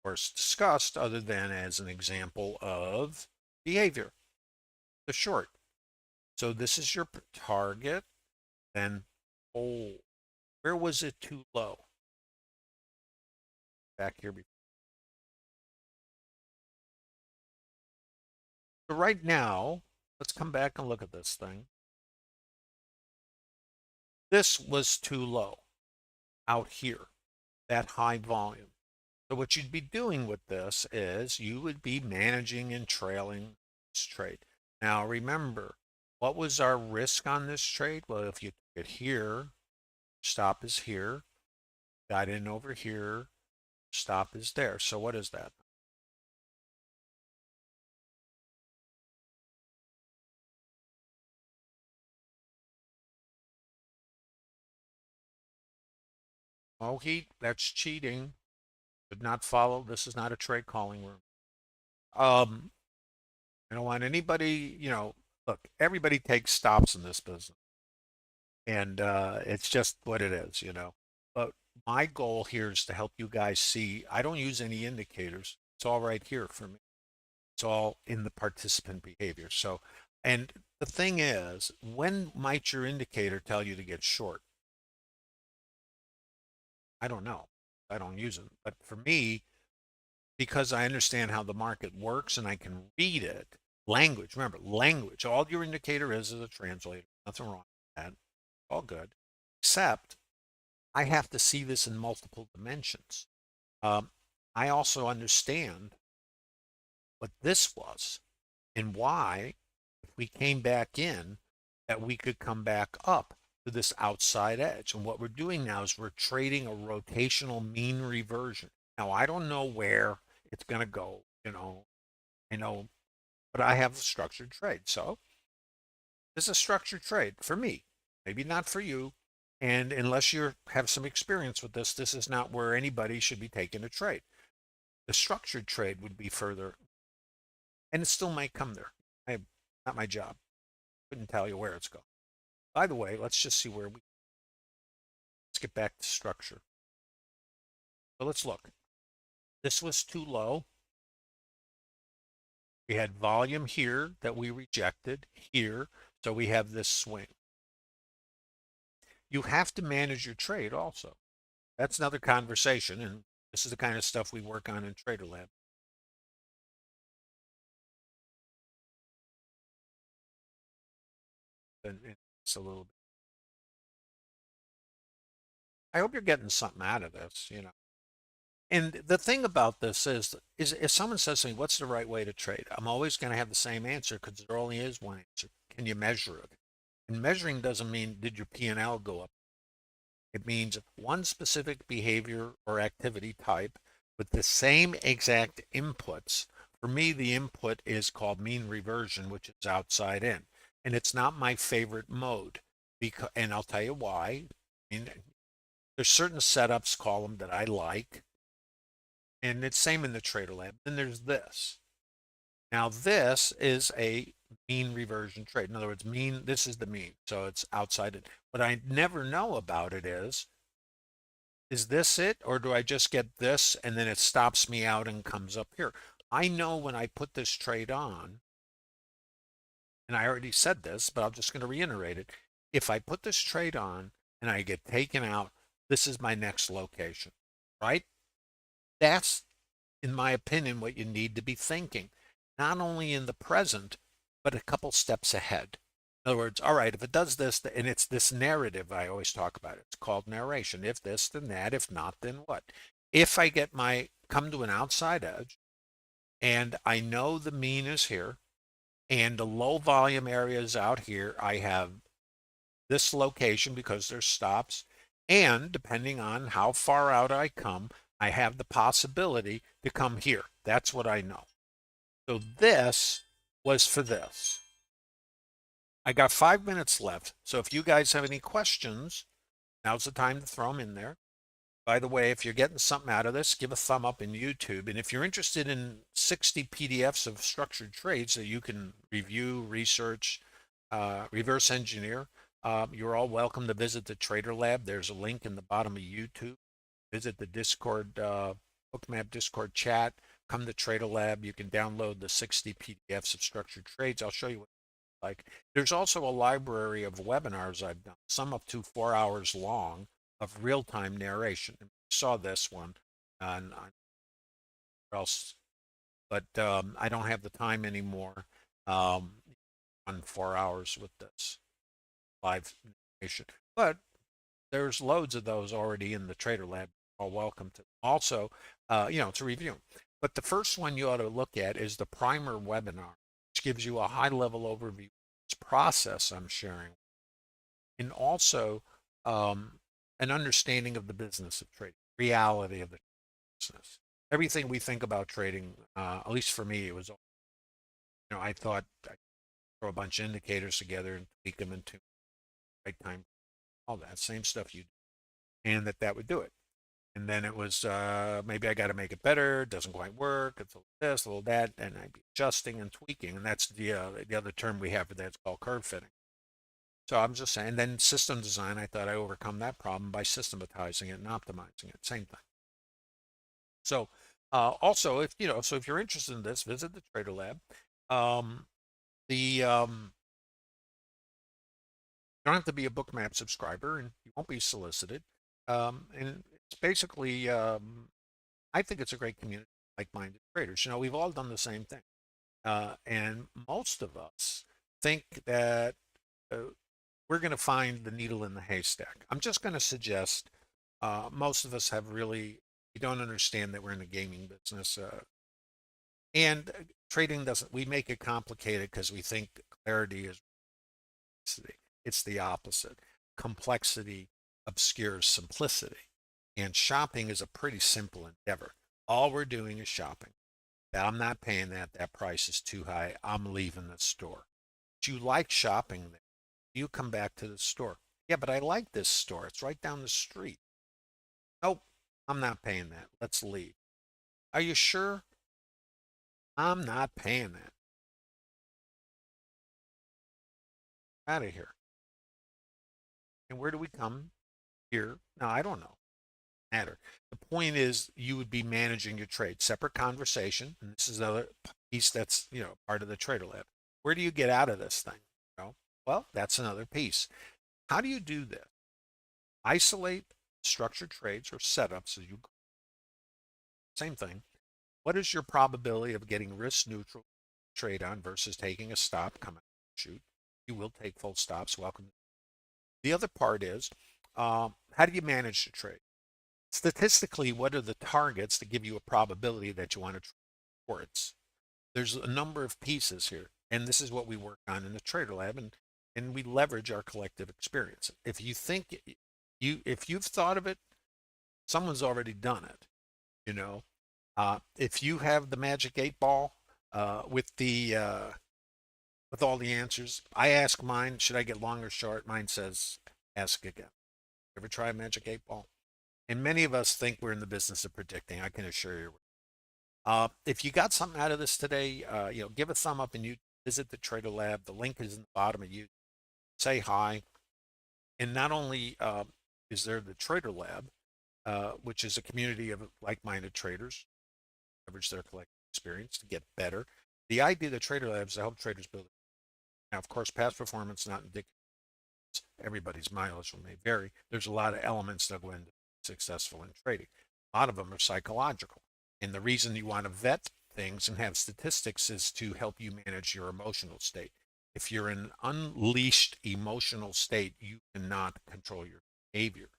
course, discussed other than as an example of behavior? The short. So this is your target, then oh, where was it too low? back here before. So right now, let's come back and look at this thing. This was too low out here, that high volume. So what you'd be doing with this is you would be managing and trailing this trade. Now remember, what was our risk on this trade? Well, if you took it here, stop is here, got in over here, stop is there. So what is that? Oh, that's cheating. Did not follow. This is not a trade calling room. Um, I don't want anybody, look, everybody takes stops in this business. And it's just what it is. But my goal here is to help you guys see. I don't use any indicators. It's all right here for me. It's all in the participant behavior. So, and the thing is, when might your indicator tell you to get short? I don't know. I don't use them. But for me, because I understand how the market works and I can read it, language, remember, language, all your indicator is a translator. Nothing wrong with that. All good. Except I have to see this in multiple dimensions. Um, I also understand what this was and why, if we came back in, that we could come back up to this outside edge. And what we're doing now is we're trading a rotational mean reversion. Now, I don't know where it's going to go, I know, but I have a structured trade. So this is a structured trade for me, maybe not for you. And unless you have some experience with this is not where anybody should be taking a trade. The structured trade would be further, and it still might come there. Not my job. Couldn't tell you where it's going. By the way, let's just see let's get back to structure. So let's look. This was too low. We had volume here that we rejected here. So we have this swing. You have to manage your trade also. That's another conversation. And this is the kind of stuff we work on in Trader Lab. And it's a little bit. I hope you're getting something out of this. And the thing about this is if someone says to me, what's the right way to trade? I'm always going to have the same answer because there only is one answer. Can you measure it? And measuring doesn't mean did your P&L go up? It means one specific behavior or activity type with the same exact inputs. For me, the input is called mean reversion, which is outside in. And it's not my favorite mode. And I'll tell you why. I mean, there's certain setups, call them, that I like. And it's same in the Trader Lab. Then there's this. Now this is a mean reversion trade. In other words, this is the mean. So it's outside it. What I never know about it is this it? Or do I just get this and then it stops me out and comes up here? I know when I put this trade on, and I already said this, but I'm just going to reiterate it. If I put this trade on and I get taken out, this is my next location, right? That's, in my opinion, what you need to be thinking, not only in the present, but a couple steps ahead. In other words, all right, if it does this, and it's this narrative I always talk about, it's called narration. If this, then that. If not, then what? If I come to an outside edge, and I know the mean is here, and the low volume area is out here, I have this location because there's stops, and depending on how far out I come, I have the possibility to come here. That's what I know. So this was for this. I got 5 minutes left. So if you guys have any questions, now's the time to throw them in there. By the way, if you're getting something out of this, give a thumb up in YouTube. And if you're interested in 60 PDFs of structured trades that you can review, research, reverse engineer, you're all welcome to visit the Trader Lab. There's a link in the bottom of YouTube. Visit the Discord, Bookmap Discord chat. Come to Trader Lab. You can download the 60 PDFs of structured trades. I'll show you what it's like. There's also a library of webinars I've done, some up to 4 hours long, of real-time narration. You saw this one. on else, but I don't have the time anymore. On 4 hours with this live information, but there's loads of those already in the Trader Lab. All welcome to also, to review. But the first one you ought to look at is the primer webinar, which gives you a high-level overview of this process I'm sharing, and also an understanding of the business of trading, reality of the business. Everything we think about trading, at least for me, it was, I thought I'd throw a bunch of indicators together and tweak them into the right time, all that same stuff you do, and that would do it. And then it was maybe I got to make it better. It doesn't quite work. It's a little this, a little that, and I'd be adjusting and tweaking. And that's the other term we have for that. It's called curve fitting. So I'm just saying. Then system design. I thought I overcome that problem by systematizing it and optimizing it. Same thing. So also, if you're interested in this, visit the Trader Lab. The You don't have to be a Bookmap subscriber, and you won't be solicited. And it's basically, I think it's a great community of like-minded traders. We've all done the same thing, and most of us think that we're going to find the needle in the haystack. I'm just going to suggest most of us we don't understand that we're in the gaming business, and trading doesn't. We make it complicated because we think clarity is. It's the opposite. Complexity obscures simplicity. And shopping is a pretty simple endeavor. All we're doing is shopping. I'm not paying that. That price is too high. I'm leaving the store. But you like shopping there. You come back to the store. Yeah, but I like this store. It's right down the street. Nope, I'm not paying that. Let's leave. Are you sure? I'm not paying that. Out of here. And where do we come here? Now, I don't know. Matter. The point is you would be managing your trade. Separate conversation, and this is another piece that's part of the Trader Lab. Where do you get out of this thing? Well, that's another piece. How do you do this? Isolate structured trades or setups, as you same thing. What is your probability of getting risk neutral trade on versus taking a stop, come out, shoot? You will take full stops. Welcome. The other part is how do you manage the trade? Statistically, what are the targets to give you a probability that you want to trade towards? There's a number of pieces here, and this is what we work on in the Trader Lab, and we leverage our collective experience. If you think if you've thought of it, someone's already done it. If you have the magic 8 ball with all the answers, I ask mine, should I get long or short? Mine says, ask again. Ever try a magic 8 ball? And many of us think we're in the business of predicting. I can assure you. If you got something out of this today, give a thumb up and you visit the Trader Lab. The link is in the bottom of you. Say hi. And not only is there the Trader Lab, which is a community of like-minded traders, leverage their collective experience to get better. The idea of the Trader Lab is to help traders build it. Now, of course, past performance not indicative. Everybody's mileage may vary. There's a lot of elements that go into successful in trading. A lot of them are psychological. And the reason you want to vet things and have statistics is to help you manage your emotional state. If you're in an unleashed emotional state, you cannot control your behavior.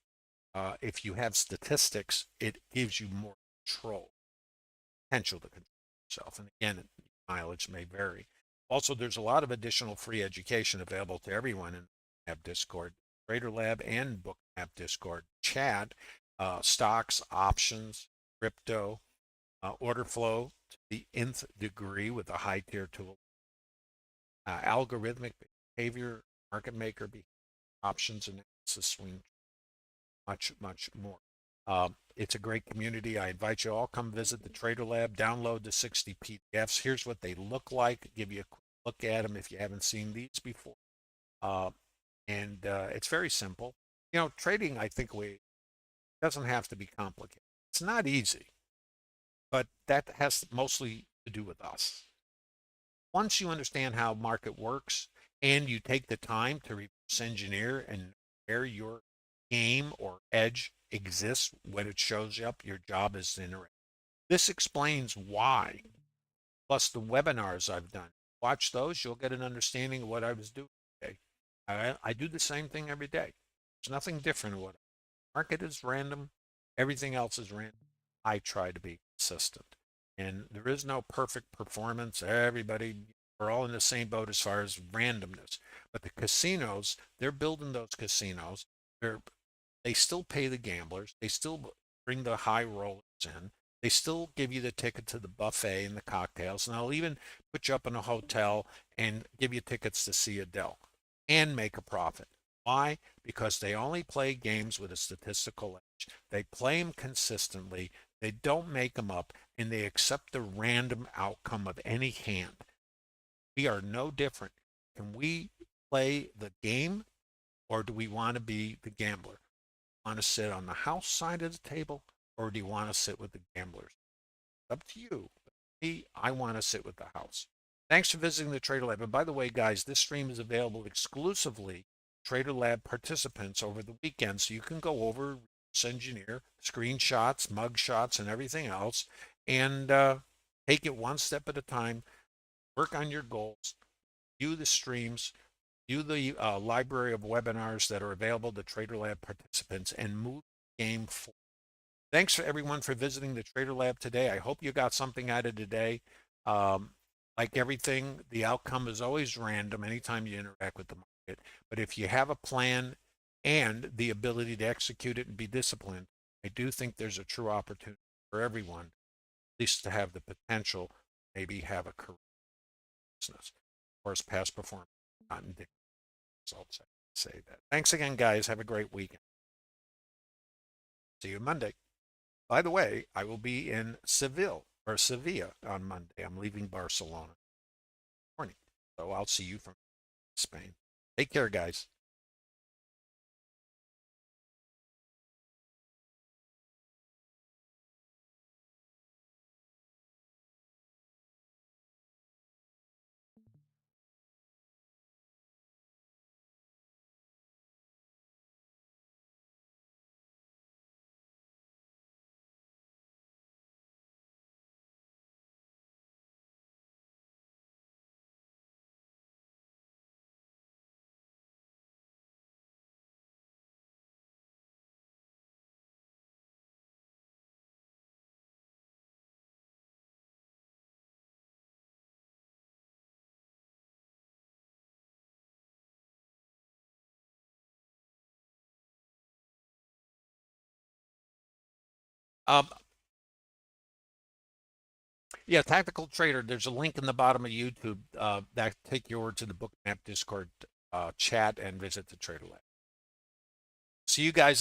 If you have statistics, it gives you more control, potential to control yourself. And again, mileage may vary. Also, there's a lot of additional free education available to everyone in the Discord, Trader Lab and Bookmap Discord chat, stocks, options, crypto, order flow to the nth degree with a high tier tool, algorithmic behavior, market maker behavior, options analysis, swing, much, much more. It's a great community. I invite you all come visit the Trader Lab, download the 60 PDFs. Here's what they look like. Give you a quick look at them if you haven't seen these before. It's very simple. Trading, I think doesn't have to be complicated. It's not easy, but that has mostly to do with us. Once you understand how market works and you take the time to reverse engineer and where you're game or edge exists when it shows up. Your job is to interact. This explains why. Plus the webinars I've done. Watch those, you'll get an understanding of what I was doing today. I do the same thing every day. There's nothing different in what market is random, everything else is random. I try to be consistent. And there is no perfect performance. Everybody, we're all in the same boat as far as randomness. But the casinos, they're building those casinos. They're they still pay the gamblers. They still bring the high rollers in. They still give you the ticket to the buffet and the cocktails. And they'll even put you up in a hotel and give you tickets to see Adele and make a profit. Why? Because they only play games with a statistical edge. They play them consistently. They don't make them up, and they accept the random outcome of any hand. We are no different. Can we play the game, or do we want to be the gambler? Want to sit on the house side of the table, or do you want to sit with the gamblers? It's up to you. Me, I want to sit with the house. Thanks for visiting the Trader Lab. And by the way, guys, this stream is available exclusively Trader Lab participants over the weekend, so you can go over, engineer, screenshots, mug shots, and everything else, and take it one step at a time. Work on your goals. View the streams. View the library of webinars that are available to Trader Lab participants, and move the game forward. Thanks for everyone for visiting the Trader Lab today. I hope you got something out of today. Like everything, the outcome is always random anytime you interact with the market. But if you have a plan and the ability to execute it and be disciplined, I do think there's a true opportunity for everyone, at least to have the potential, maybe have a career business. Of course, past performance, not indicative results. I say that. Thanks again, guys. Have a great weekend. See you Monday. By the way, I will be in Sevilla on Monday. I'm leaving Barcelona morning. So I'll see you from Spain. Take care, guys. Um, yeah, Tactical Trader. There's a link in the bottom of YouTube that take you over to the Bookmap Discord chat and visit the Trader Lab. See you guys.